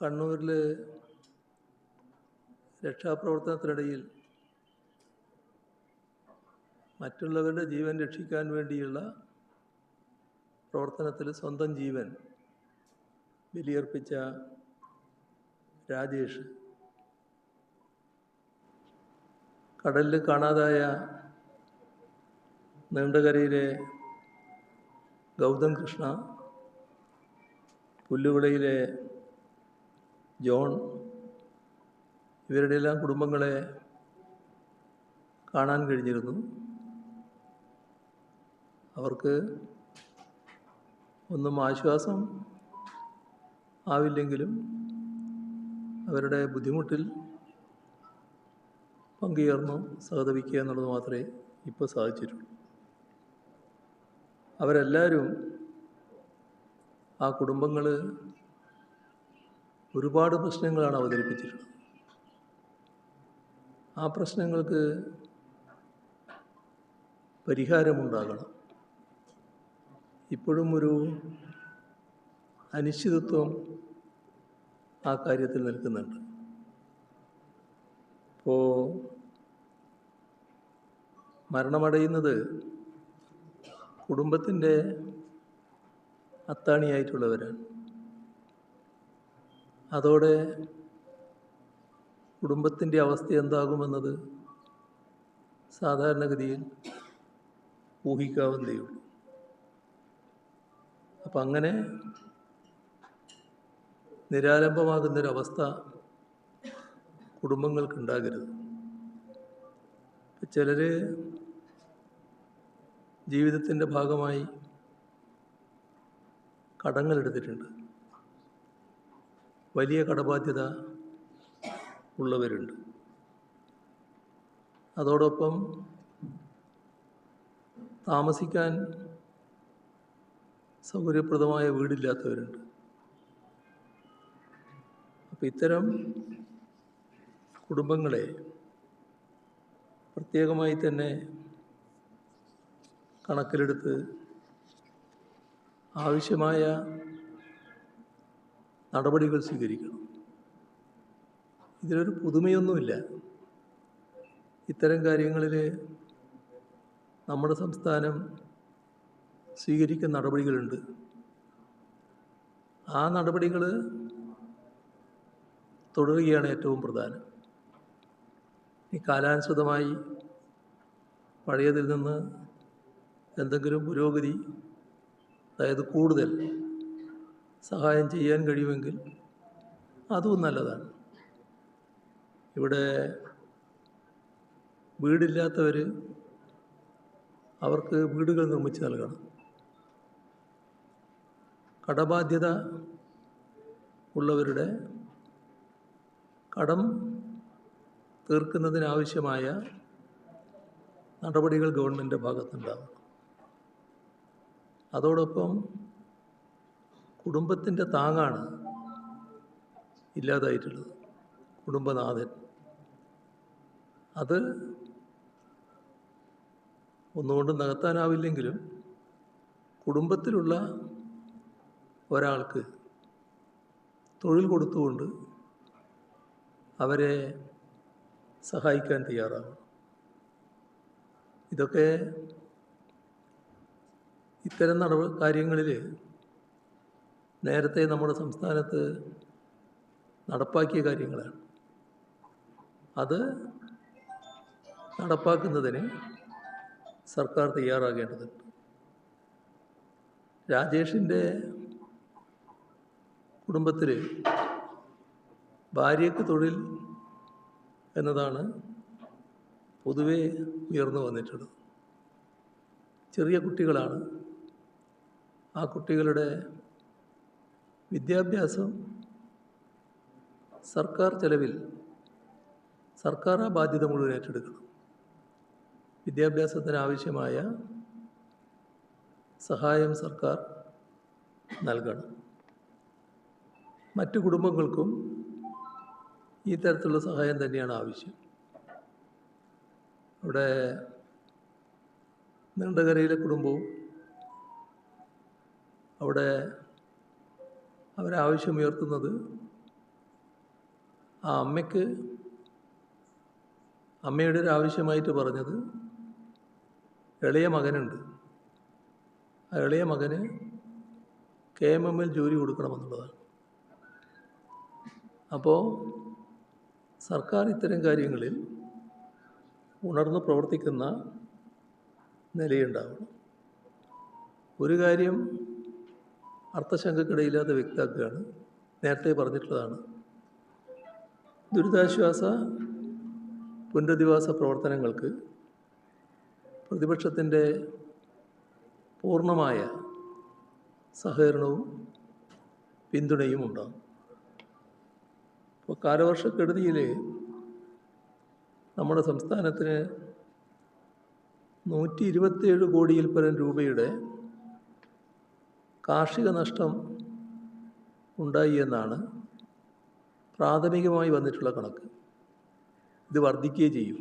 കണ്ണൂരിൽ രക്ഷാപ്രവർത്തനത്തിനിടയിൽ മറ്റുള്ളവരുടെ ജീവൻ രക്ഷിക്കാൻ വേണ്ടിയുള്ള പ്രവർത്തനത്തിൽ സ്വന്തം ജീവൻ ബലിയർപ്പിച്ച രാജേഷ്, കടലിൽ കാണാതായ നീണ്ടകരയിലെ ഗൗതം കൃഷ്ണ, പുല്ലുവിളയിലെ ജോൺ, ഇവരുടെയെല്ലാം കുടുംബങ്ങളെ കാണാൻ കഴിഞ്ഞിരുന്നു. അവർക്ക് ഒന്നും ആശ്വാസം ആവില്ലെങ്കിലും അവരുടെ ബുദ്ധിമുട്ടിൽ പങ്കുചേർന്നു സഹതപിക്കുക എന്നുള്ളത് മാത്രമേ ഇപ്പോൾ സാധിച്ചിട്ടുള്ളൂ. അവരെല്ലാവരും, ആ കുടുംബങ്ങൾ ഒരുപാട് പ്രശ്നങ്ങളാണ് അവതരിപ്പിച്ചിട്ടുള്ളത്. ആ പ്രശ്നങ്ങൾക്ക് പരിഹാരമുണ്ടാകണം. ഇപ്പോഴും ഒരു അനിശ്ചിതത്വം ആ കാര്യത്തിൽ നിൽക്കുന്നുണ്ട്. ഇപ്പോൾ മരണമടയുന്നത് കുടുംബത്തിൻ്റെ അത്താണിയായിട്ടുള്ളവരാണ്. അതോടെ കുടുംബത്തിൻ്റെ അവസ്ഥ എന്താകുമെന്നത് സാധാരണഗതിയിൽ ഊഹിക്കാവുന്നതേയുള്ളൂ. അപ്പം അങ്ങനെ നിരാലംബമാകുന്നൊരവസ്ഥ കുടുംബങ്ങൾക്കുണ്ടാകരുത്. ചിലർ ജീവിതത്തിൻ്റെ ഭാഗമായി കടങ്ങളെടുത്തിട്ടുണ്ട്. വലിയ കടബാധ്യത ഉള്ളവരുണ്ട്. അതോടൊപ്പം താമസിക്കാൻ സൗകര്യപ്രദമായ വീടില്ലാത്തവരുണ്ട്. അപ്പം ഇത്തരം കുടുംബങ്ങളെ പ്രത്യേകമായി തന്നെ കണക്കിലെടുത്ത് ആവശ്യമായ നടപടികൾ സ്വീകരിക്കണം. ഇതിലൊരു പുതുമയൊന്നുമില്ല. ഇത്തരം കാര്യങ്ങളിൽ നമ്മുടെ സംസ്ഥാനം സ്വീകരിക്കുന്ന നടപടികളുണ്ട്. ആ നടപടികൾ തുടരുകയാണ് ഏറ്റവും പ്രധാനം. ഈ കാലാനുസൃതമായി പഴയതിൽ നിന്ന് എന്തെങ്കിലും പുരോഗതി, അതായത് കൂടുതൽ സഹായം ചെയ്യാൻ കഴിയുമെങ്കിൽ അതും നല്ലതാണ്. ഇവിടെ വീടില്ലാത്തവർ, അവർക്ക് വീടുകൾ നിർമ്മിച്ച് നൽകണം. കടബാധ്യത ഉള്ളവരുടെ കടം തീർക്കുന്നതിനാവശ്യമായ നടപടികൾ ഗവൺമെൻറ്റിൻ്റെ ഭാഗത്തുണ്ടാകും. അതോടൊപ്പം കുടുംബത്തിൻ്റെ താങ്ങാണ് ഇല്ലാതായിട്ടുള്ളത്, കുടുംബനാഥൻ. അത് ഒന്നുകൊണ്ട് നികത്താനാവില്ലെങ്കിലും കുടുംബത്തിലുള്ള ഒരാൾക്ക് തൊഴിൽ കൊടുത്തുകൊണ്ട് അവരെ സഹായിക്കാൻ തയ്യാറാകും. ഇതൊക്കെ ഇത്തരം കാര്യങ്ങളിൽ നേരത്തെ നമ്മുടെ സംസ്ഥാനത്ത് നടപ്പാക്കിയ കാര്യങ്ങളാണ്. അത് നടപ്പാക്കുന്നതിന് സർക്കാർ തയ്യാറാകേണ്ടതുണ്ട്. രാജേഷിൻ്റെ കുടുംബത്തിൽ ഭാര്യയ്ക്ക് തൊഴിൽ എന്നതാണ് പൊതുവെ ഉയർന്നു വന്നിട്ടുള്ളത്. ചെറിയ കുട്ടികളാണ്. ആ കുട്ടികളുടെ വിദ്യാഭ്യാസം സർക്കാർ ചെലവിൽ സർക്കാർ ആ ബാധ്യത മുഴുവൻ ഏറ്റെടുക്കണം. വിദ്യാഭ്യാസത്തിനാവശ്യമായ സഹായം സർക്കാർ നൽകണം. മറ്റു കുടുംബങ്ങൾക്കും ഈ തരത്തിലുള്ള സഹായം തന്നെയാണ് ആവശ്യം. ഇവിടെ നീണ്ടകരയിലെ കുടുംബവും അവിടെ അവരാവശ്യമുയർത്തുന്നത് ആ അമ്മയുടെ ഒരു ആവശ്യമായിട്ട് പറഞ്ഞത് ഇളയ മകനുണ്ട്. ആ ഇളയ മകന് KMM-ൽ ജോലി കൊടുക്കണമെന്നുള്ളതാണ്. അപ്പോൾ സർക്കാർ ഇത്തരം കാര്യങ്ങളിൽ ഉണർന്ന് പ്രവർത്തിക്കുന്ന നിലയുണ്ടാവണം. ഒരു കാര്യം അർത്ഥശങ്കക്കിടയില്ലാതെ വ്യക്തമാക്കുകയാണ്, നേരത്തെ പറഞ്ഞിട്ടുള്ളതാണ്. ദുരിതാശ്വാസ പുനരധിവാസ പ്രവർത്തനങ്ങൾക്ക് പ്രതിപക്ഷത്തിൻ്റെ പൂർണ്ണമായ സഹകരണവും പിന്തുണയും ഉണ്ടാകും. ഇപ്പോൾ കാലവർഷക്കെടുതിയിൽ നമ്മുടെ സംസ്ഥാനത്തിന് 127 കോടിയിൽ പരം രൂപയുടെ കാർഷിക നഷ്ടം ഉണ്ടായി എന്നാണ് പ്രാഥമികമായി വന്നിട്ടുള്ള കണക്ക്. ഇത് വർദ്ധിക്കുകയും ചെയ്യും.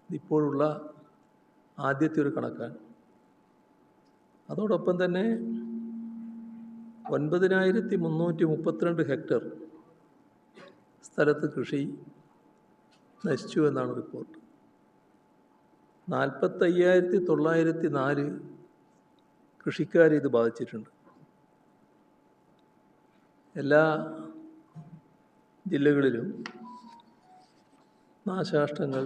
ഇതിപ്പോഴുള്ള ആദ്യത്തെ ഒരു കണക്കാണ്. അതോടൊപ്പം തന്നെ 9332 ഹെക്ടർ സ്ഥലത്ത് കൃഷി നശിച്ചു എന്നാണ് റിപ്പോർട്ട്. 45,904 കൃഷിക്കാരെ ഇത് ബാധിച്ചിട്ടുണ്ട്. എല്ലാ ജില്ലകളിലും നാശനഷ്ടങ്ങൾ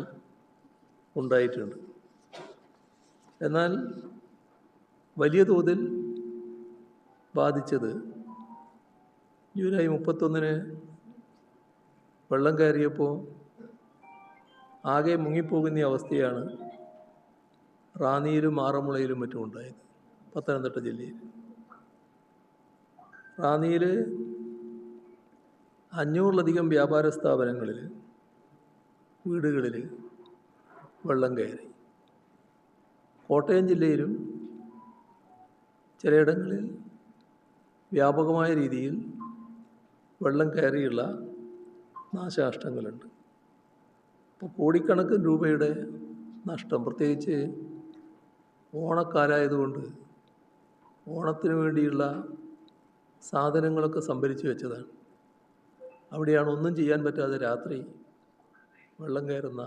ഉണ്ടായിട്ടുണ്ട്. എന്നാൽ വലിയ തോതിൽ ബാധിച്ചത് ജൂലൈ 31 വെള്ളം കയറിയപ്പോൾ ആകെ മുങ്ങിപ്പോകുന്ന അവസ്ഥയാണ് റാന്നിയിലും ആറന്മുളയിലും മറ്റും ഉണ്ടായത്. പത്തനംതിട്ട ജില്ലയിൽ റാന്നിയിൽ 500-ലധികം വ്യാപാര സ്ഥാപനങ്ങളിൽ, വീടുകളിൽ വെള്ളം കയറി. കോട്ടയം ജില്ലയിലും ചിലയിടങ്ങളിൽ വ്യാപകമായ രീതിയിൽ വെള്ളം കയറിയുള്ള നാശനഷ്ടങ്ങളുണ്ട്. ഇപ്പോൾ കോടിക്കണക്കിന് രൂപയുടെ നഷ്ടം, പ്രത്യേകിച്ച് ഓണക്കാലമായതുകൊണ്ട് ഓണത്തിന് വേണ്ടിയുള്ള സാധനങ്ങളൊക്കെ സംഭരിച്ചു വെച്ചതാണ്. അവിടെയാണ് ഒന്നും ചെയ്യാൻ പറ്റാതെ രാത്രി വെള്ളം കയറുന്ന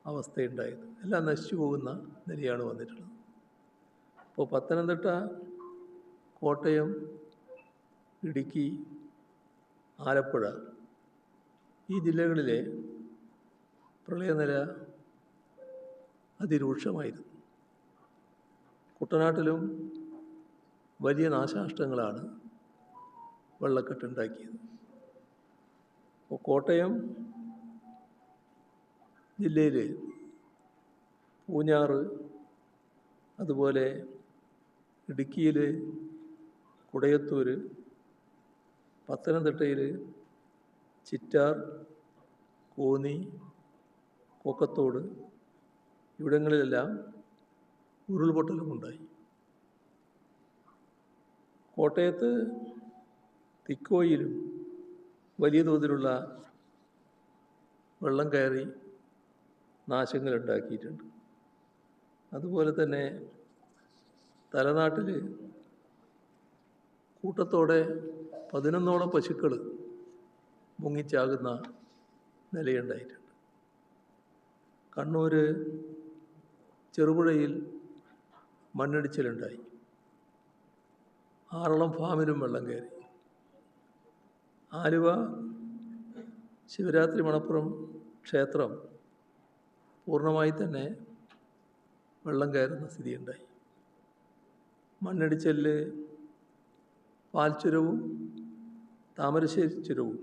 അവസ്ഥയുണ്ടായത്. എല്ലാം നശിച്ചു പോകുന്ന നിലയാണ് വന്നിട്ടുള്ളത്. ഇപ്പോൾ പത്തനംതിട്ട, കോട്ടയം, ഇടുക്കി, ആലപ്പുഴ ഈ ജില്ലകളിലെ പ്രളയനില അതിരൂക്ഷമായിരുന്നു. കുട്ടനാട്ടിലും വലിയ നാശനഷ്ടങ്ങളാണ് വെള്ളക്കെട്ടുണ്ടാക്കിയത്. ഇപ്പോൾ കോട്ടയം ജില്ലയിൽ പൂഞ്ഞാറ്, അതുപോലെ ഇടുക്കിയിൽ കുടയത്തൂർ, പത്തനംതിട്ടയിൽ ചിറ്റാർ, കോന്നി, കൊക്കത്തോട് ഇവിടങ്ങളിലെല്ലാം ഉരുൾപൊട്ടലുമുണ്ടായി. കോട്ടയത്ത് തിക്കോയിലും വലിയ തോതിലുള്ള വെള്ളം കയറി നാശങ്ങളുണ്ടാക്കിയിട്ടുണ്ട്. അതുപോലെ തന്നെ തലനാട്ടിൽ കൂട്ടത്തോടെ 11ഓളം പശുക്കൾ മുങ്ങിച്ചാകുന്ന നിലയുണ്ടായിട്ടുണ്ട്. കണ്ണൂർ ചെറുപുഴയിൽ മണ്ണിടിച്ചിലുണ്ടായി. ആറളം ഫാമിലും വെള്ളം കയറി. ആലുവ ശിവരാത്രി മണപ്പുറം ക്ഷേത്രം പൂർണ്ണമായി തന്നെ വെള്ളം കയറുന്ന സ്ഥിതിയുണ്ടായി. മണ്ണിടിച്ചിലിൽ പാൽച്ചുരവും താമരശ്ശേരി ചുരവും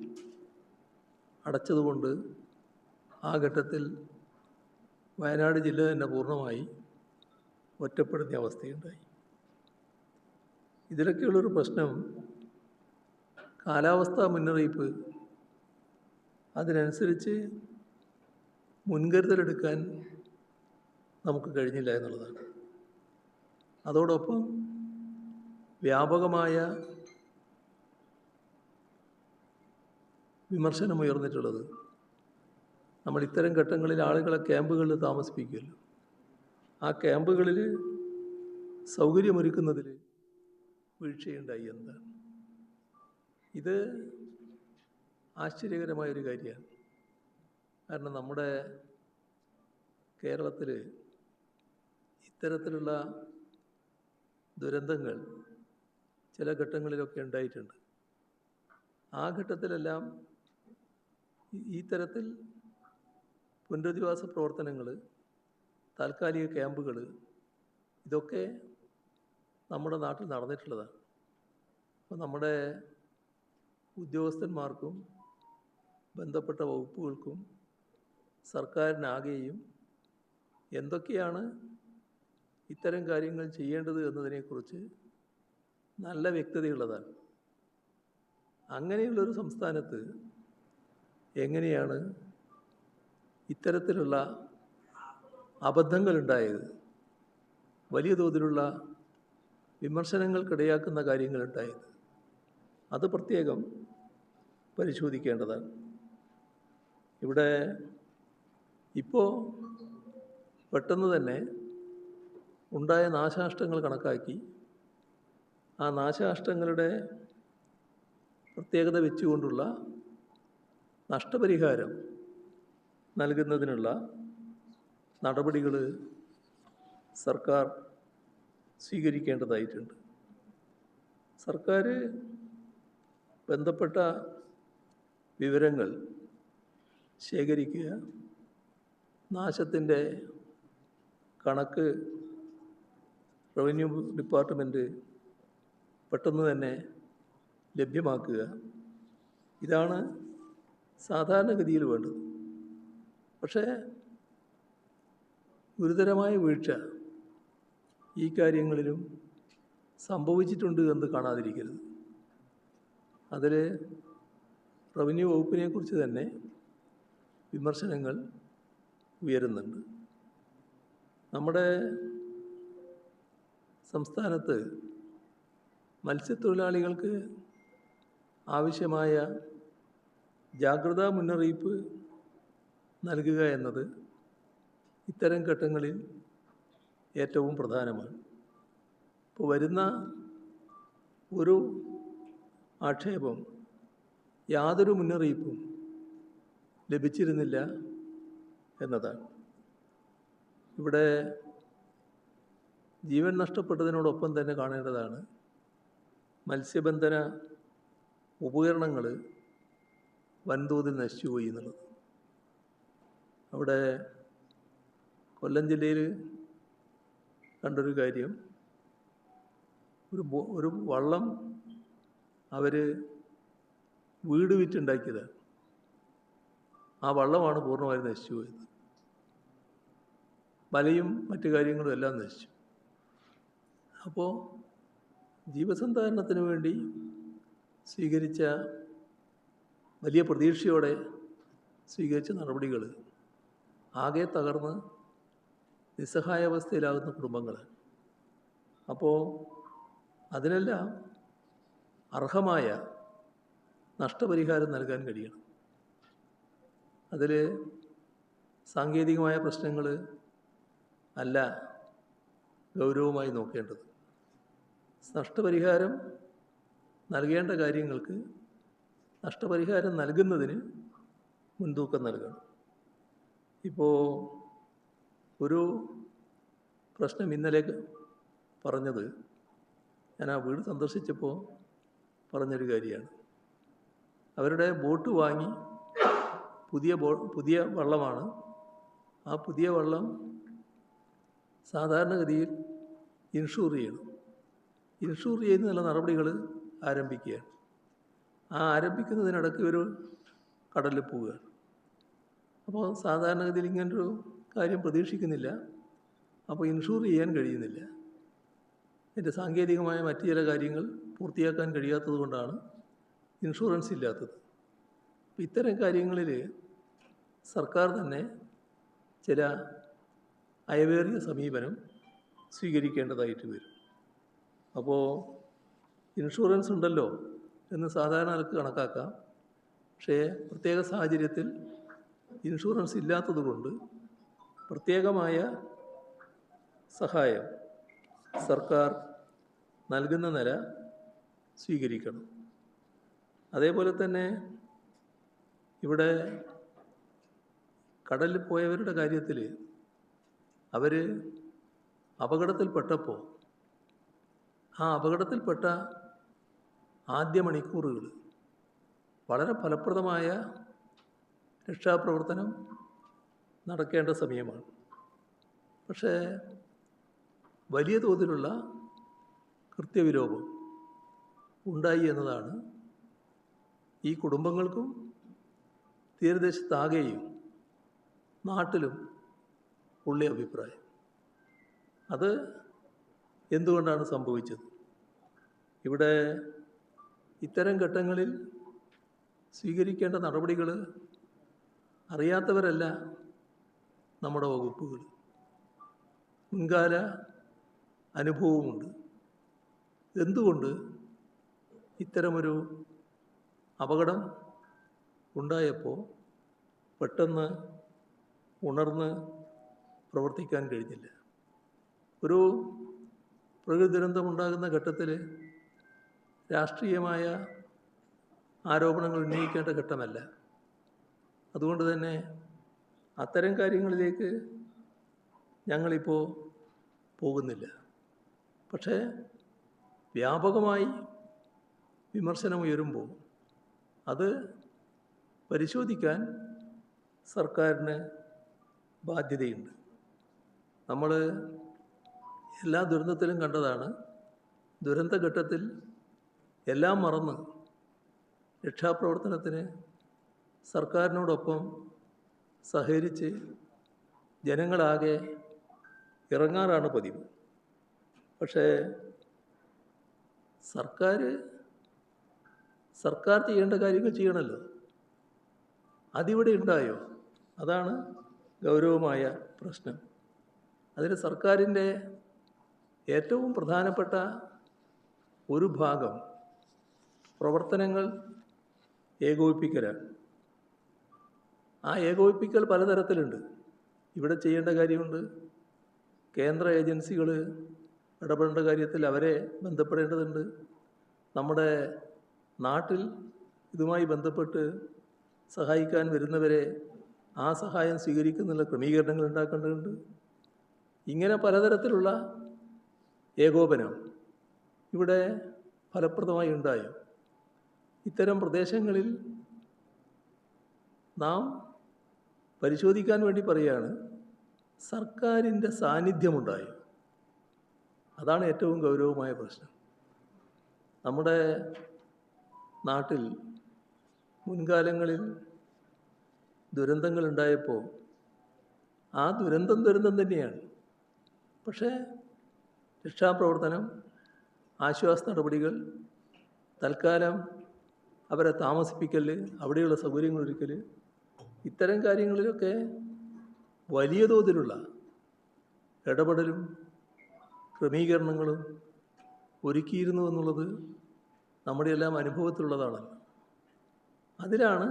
അടച്ചതുകൊണ്ട് ആ ഘട്ടത്തിൽ വയനാട് ജില്ല തന്നെ പൂർണ്ണമായി ഒറ്റപ്പെടുന്ന അവസ്ഥയുണ്ടായി. ഇതിലൊക്കെയുള്ളൊരു പ്രശ്നം, കാലാവസ്ഥാ മുന്നറിയിപ്പ് അതിനനുസരിച്ച് മുൻകരുതലെടുക്കാൻ നമുക്ക് കഴിഞ്ഞില്ല എന്നുള്ളതാണ്. അതോടൊപ്പം വ്യാപകമായ വിമർശനമുയർന്നിട്ടുള്ളത്, നമ്മൾ ഇത്തരം ഘട്ടങ്ങളിൽ ആളുകളെ ക്യാമ്പുകളിൽ താമസിപ്പിക്കുമല്ലോ, ആ ക്യാമ്പുകളിൽ സൗകര്യമൊരുക്കുന്നതിൽ വീഴ്ചയുണ്ടായി എന്നതാണ്. ഇത് ആശ്ചര്യകരമായൊരു കാര്യമാണ്. കാരണം നമ്മുടെ കേരളത്തിൽ ഇത്തരത്തിലുള്ള ദുരന്തങ്ങൾ ചില ഘട്ടങ്ങളിലൊക്കെ ഉണ്ടായിട്ടുണ്ട്. ആ ഘട്ടത്തിലെല്ലാം ഈ തരത്തിൽ പുനരധിവാസ പ്രവർത്തനങ്ങൾ, താൽക്കാലിക ക്യാമ്പുകൾ, ഇതൊക്കെ നമ്മുടെ നാട്ടിൽ നടന്നിട്ടുള്ളതാണ്. അപ്പോൾ നമ്മുടെ ഉദ്യോഗസ്ഥന്മാർക്കും ബന്ധപ്പെട്ട വകുപ്പുകൾക്കും സർക്കാരിനാകെയും എന്തൊക്കെയാണ് ഇത്തരം കാര്യങ്ങൾ ചെയ്യേണ്ടത് എന്നതിനെക്കുറിച്ച് നല്ല വ്യക്തതയുള്ളതാണ്. അങ്ങനെയുള്ളൊരു സംസ്ഥാനത്ത് എങ്ങനെയാണ് ഇത്തരത്തിലുള്ള അബദ്ധങ്ങളുണ്ടായത്, വലിയ തോതിലുള്ള വിമർശനങ്ങൾക്കിടയാക്കുന്ന കാര്യങ്ങളുണ്ടായത്? അത് പ്രത്യേകം പരിശോധിക്കേണ്ടതാണ്. ഇവിടെ ഇപ്പോൾ പെട്ടെന്ന് തന്നെ ഉണ്ടായ നാശനഷ്ടങ്ങൾ കണക്കാക്കി ആ നാശനഷ്ടങ്ങളുടെ പ്രത്യേകത വെച്ചുകൊണ്ടുള്ള നഷ്ടപരിഹാരം നൽകുന്നതിനുള്ള നടപടികൾ സർക്കാർ സ്വീകരിക്കേണ്ടതായിട്ടുണ്ട്. സർക്കാർ ബന്ധപ്പെട്ട വിവരങ്ങൾ ശേഖരിക്കുക, നാശത്തിൻ്റെ കണക്ക് റവന്യൂ ഡിപ്പാർട്ട്മെൻറ്റ് പെട്ടെന്ന് തന്നെ ലഭ്യമാക്കുക, ഇതാണ് സാധാരണഗതിയിൽ വേണ്ടത്. പക്ഷേ ഗുരുതരമായ വീഴ്ച ഈ കാര്യങ്ങളിലും സംഭവിച്ചിട്ടുണ്ട് എന്ന് കാണാതിരിക്കരുത്. അതിൽ റവന്യൂ വകുപ്പിനെക്കുറിച്ച് തന്നെ വിമർശനങ്ങൾ ഉയരുന്നുണ്ട്. നമ്മുടെ സംസ്ഥാനത്ത് മത്സ്യത്തൊഴിലാളികൾക്ക് ആവശ്യമായ ജാഗ്രതാ മുന്നറിയിപ്പ് നൽകുക എന്നത് ഇത്തരം ഘട്ടങ്ങളിൽ ഏറ്റവും പ്രധാനമാണ്. ഇപ്പോൾ വരുന്ന ഒരു ആക്ഷേപം യാതൊരു മുന്നറിയിപ്പും ലഭിച്ചിരുന്നില്ല എന്നതാണ്. ഇവിടെ ജീവൻ നഷ്ടപ്പെട്ടതിനോടൊപ്പം തന്നെ കാണേണ്ടതാണ് മത്സ്യബന്ധന ഉപകരണങ്ങൾ വൻതോതിൽ നശിച്ചുപോയി എന്നുള്ളത്. അവിടെ കൊല്ലം ജില്ലയിൽ കണ്ടൊരു കാര്യം, ഒരു വള്ളം അവർ വീട് വിറ്റുണ്ടാക്കിയതാണ്. ആ വള്ളമാണ് പൂർണ്ണമായും നശിച്ചു പോയത്. വലയും മറ്റു കാര്യങ്ങളും എല്ലാം നശിച്ചു. അപ്പോൾ ജീവസന്ധാരണത്തിന് വേണ്ടി സ്വീകരിച്ച വലിയ പ്രതീക്ഷയോടെ സ്വീകരിച്ച നടപടികൾ ആകെ തകർന്ന് നിസ്സഹായാവസ്ഥയിലാകുന്ന കുടുംബങ്ങളാണ്. അപ്പോൾ അതിനെല്ലാം അർഹമായ നഷ്ടപരിഹാരം നൽകാൻ കഴിയണം. അതിൽ സാങ്കേതികമായ പ്രശ്നങ്ങൾ അല്ല ഗൗരവമായി നോക്കേണ്ടത്. നഷ്ടപരിഹാരം നൽകേണ്ട കാര്യങ്ങൾക്ക് നഷ്ടപരിഹാരം നൽകുന്നതിന് മുൻതൂക്കം നൽകണം. ഇപ്പോൾ ഒരു പ്രശ്നം ഇന്നലെ പറഞ്ഞത്, ഞാൻ ആ വീട് സന്ദർശിച്ചപ്പോൾ പറഞ്ഞൊരു കാര്യമാണ്. അവരുടെ ബോട്ട് വാങ്ങി, പുതിയ വള്ളമാണ്. ആ പുതിയ വള്ളം സാധാരണഗതിയിൽ ഇൻഷൂർ ചെയ്യണം. ഇൻഷൂർ ചെയ്യുന്നതിനുള്ള നടപടികൾ ആരംഭിക്കുകയാണ്. ആ ആരംഭിക്കുന്നതിനിടയ്ക്ക് ഒരു കടലിൽ പോവുകയാണ്. അപ്പോൾ സാധാരണഗതിയിൽ ഇങ്ങനൊരു കാര്യം പ്രതീക്ഷിക്കുന്നില്ല. അപ്പോൾ ഇൻഷൂർ ചെയ്യാൻ കഴിയുന്നില്ല. ഇതിൻ്റെ സാങ്കേതികമായ മറ്റു ചില കാര്യങ്ങൾ പൂർത്തിയാക്കാൻ കഴിയാത്തത് കൊണ്ടാണ് ഇൻഷുറൻസ് ഇല്ലാത്തത്. അപ്പോൾ ഇത്തരം കാര്യങ്ങളിൽ സർക്കാർ തന്നെ ചില അയവേറിയ സമീപനം സ്വീകരിക്കേണ്ടതായിട്ട് വരും. അപ്പോൾ ഇൻഷുറൻസ് ഉണ്ടല്ലോ എന്ന് സാധാരണ ആൾക്ക് കണക്കാക്കാം. പക്ഷേ പ്രത്യേക സാഹചര്യത്തിൽ ഇൻഷുറൻസ് ഇല്ലാത്തതുകൊണ്ട് പ്രത്യേകമായ സഹായം സർക്കാർ നൽകുന്ന നില സ്വീകരിക്കണം. അതേപോലെ തന്നെ ഇവിടെ കടലിൽ പോയവരുടെ കാര്യത്തിൽ അവർ അപകടത്തിൽപ്പെട്ടപ്പോൾ ആ അപകടത്തിൽപ്പെട്ട ആദ്യ മണിക്കൂറുകൾ വളരെ ഫലപ്രദമായ രക്ഷാപ്രവർത്തനം നടക്കേണ്ട സമയമാണ്. പക്ഷേ വലിയ തോതിലുള്ള കൃത്യവിലോപം ഉണ്ടായി എന്നതാണ് ഈ കുടുംബങ്ങൾക്കും തീരദേശത്താകെയും നാട്ടിലും ഉള്ള അഭിപ്രായം. അത് എന്തുകൊണ്ടാണ് സംഭവിച്ചത്? ഇവിടെ ഇത്തരം ഘട്ടങ്ങളിൽ സ്വീകരിക്കേണ്ട നടപടികൾ അറിയാത്തവരല്ല നമ്മുടെ വകുപ്പുകൾ. മുൻകാല അനുഭവമുണ്ട്. എന്തുകൊണ്ട് ഇത്തരമൊരു അപകടം ഉണ്ടായപ്പോൾ പെട്ടെന്ന് ഉണർന്ന് പ്രവർത്തിക്കാൻ കഴിഞ്ഞില്ല? ഒരു പ്രകൃതി ദുരന്തമുണ്ടാകുന്ന ഘട്ടത്തിൽ രാഷ്ട്രീയമായ ആരോപണങ്ങൾ ഉന്നയിക്കേണ്ട ഘട്ടമല്ല. അതുകൊണ്ട് തന്നെ അത്തരം കാര്യങ്ങളിലേക്ക് ഞങ്ങളിപ്പോൾ പോകുന്നില്ല. പക്ഷേ വ്യാപകമായി വിമർശനമുയരുമ്പോൾ അത് പരിശോധിക്കാൻ സർക്കാരിന് ബാധ്യതയുണ്ട്. നമ്മൾ എല്ലാ ദുരന്തത്തിലും കണ്ടതാണ്, ദുരന്തഘട്ടത്തിൽ എല്ലാം മറന്ന് രക്ഷാപ്രവർത്തനത്തിന് സർക്കാരിനോടൊപ്പം സഹകരിച്ച് ജനങ്ങളാകെ ഇറങ്ങാറാണ് പതിവ്. പക്ഷേ സർക്കാർ ചെയ്യേണ്ട കാര്യങ്ങൾ ചെയ്യണമല്ലോ. അതിവിടെ ഉണ്ടായോ? അതാണ് ഗൗരവമായ പ്രശ്നം. അതിന് സർക്കാരിൻ്റെ ഏറ്റവും പ്രധാനപ്പെട്ട ഒരു ഭാഗം പ്രവർത്തനങ്ങൾ ഏകോപിപ്പിക്കലാണ്. ആ ഏകോപിപ്പിക്കൽ പലതരത്തിലുണ്ട്. ഇവിടെ ചെയ്യേണ്ട കാര്യമുണ്ട്. കേന്ദ്ര ഏജൻസികൾ ഇടപെടേണ്ട കാര്യത്തിൽ അവരെ ബന്ധപ്പെടേണ്ടതുണ്ട്. നമ്മുടെ നാട്ടിൽ ഇതുമായി ബന്ധപ്പെട്ട് സഹായിക്കാൻ വരുന്നവരെ ആ സഹായം സ്വീകരിക്കുന്നതിനുള്ള ക്രമീകരണങ്ങൾ ഉണ്ടാക്കേണ്ടതുണ്ട്. ഇങ്ങനെ പലതരത്തിലുള്ള ഏകോപനം ഇവിടെ ഫലപ്രദമായി ഉണ്ടായോ? ഇത്തരം പ്രദേശങ്ങളിൽ നാം പരിശോധിക്കാൻ വേണ്ടി പറയുകയാണ്, സർക്കാരിൻ്റെ സാന്നിധ്യമുണ്ടായോ? അതാണ് ഏറ്റവും ഗൗരവമായ പ്രശ്നം. നമ്മുടെ നാട്ടിൽ മുൻകാലങ്ങളിൽ ദുരന്തങ്ങളുണ്ടായപ്പോൾ ആ ദുരന്തം തന്നെയാണ്. പക്ഷേ രക്ഷാപ്രവർത്തനം, ആശ്വാസ നടപടികൾ, തൽക്കാലം അവരെ താമസിപ്പിക്കൽ, അവിടെയുള്ള സൗകര്യങ്ങൾ ഒരുക്കൽ, ഇത്തരം കാര്യങ്ങളിലൊക്കെ വലിയ തോതിലുള്ള ഇടപെടലും ക്രമീകരണങ്ങളും ഒരുക്കിയിരുന്നു എന്നുള്ളത് നമ്മുടെ എല്ലാം അനുഭവത്തിലുള്ളതാണല്ലോ. അതിലാണ്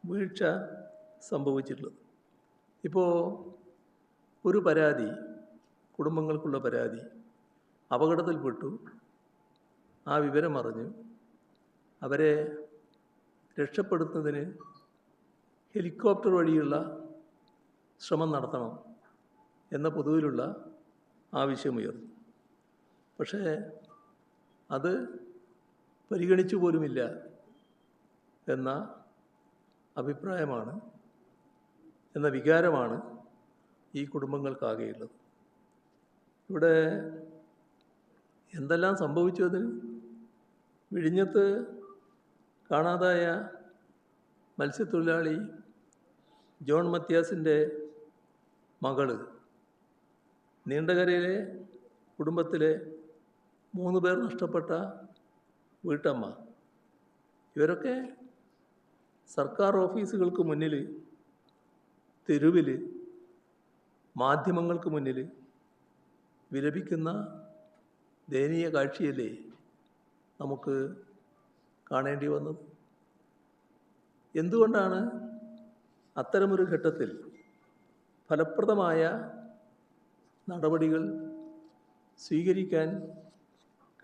വീഴ്ച സംഭവിച്ചിട്ടുള്ളത്. ഇപ്പോൾ ഒരു പരാതി, കുടുംബങ്ങൾക്കുള്ള പരാതി, അപകടത്തിൽപ്പെട്ടു, ആ വിവരം അറിഞ്ഞു, അവരെ രക്ഷപ്പെടുത്തുന്നതിന് ഹെലികോപ്റ്റർ വഴിയുള്ള ശ്രമം നടത്തണം എന്ന പൊതുവിലുള്ള ആവശ്യമുയർന്നു. പക്ഷേ അത് പരിഗണിച്ചു പോലുമില്ല എന്ന അഭിപ്രായമാണ്, എന്ന വികാരമാണ് ഈ കുടുംബങ്ങൾക്കാകെയുള്ളത്. ഇവിടെ എന്തെല്ലാം സംഭവിച്ചു? അതിന് വിഴിഞ്ഞത്ത് കാണാതായ മത്സ്യത്തൊഴിലാളി ജോൺ മത്യാസിൻ്റെ മകള്, നീണ്ടകരയിലെ കുടുംബത്തിലെ 3 പേർ നഷ്ടപ്പെട്ട വീട്ടമ്മ, ഇവരൊക്കെ സർക്കാർ ഓഫീസുകൾക്ക് മുന്നിൽ, തെരുവിൽ, മാധ്യമങ്ങൾക്ക് മുന്നിൽ വിലപിക്കുന്ന ദയനീയ കാഴ്ചയല്ലേ നമുക്ക് കാണേണ്ടി വന്നത്? എന്തുകൊണ്ടാണ് അത്തരമൊരു ഘട്ടത്തിൽ ഫലപ്രദമായ നടപടികൾ സ്വീകരിക്കാൻ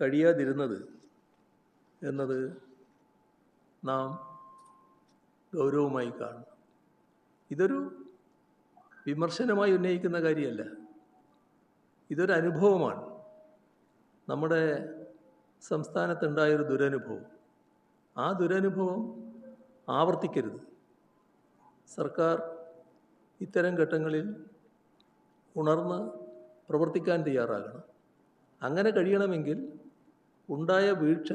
കഴിയാതിരുന്നത് എന്നത് നാം ഗൗരവമായി കാണണം. ഇതൊരു വിമർശനമായി ഉന്നയിക്കുന്ന കാര്യമല്ല, ഇതൊരു അനുഭവമാണ്. നമ്മുടെ സംസ്ഥാനത്തുണ്ടായൊരു ദുരനുഭവം. ആ ദുരനുഭവം ആവർത്തിക്കരുത്. സർക്കാർ ഇത്തരം ഘട്ടങ്ങളിൽ ഉണർന്ന് പ്രവർത്തിക്കാൻ തയ്യാറാകണം. അങ്ങനെ കഴിയണമെങ്കിൽ ഉണ്ടായ വീഴ്ച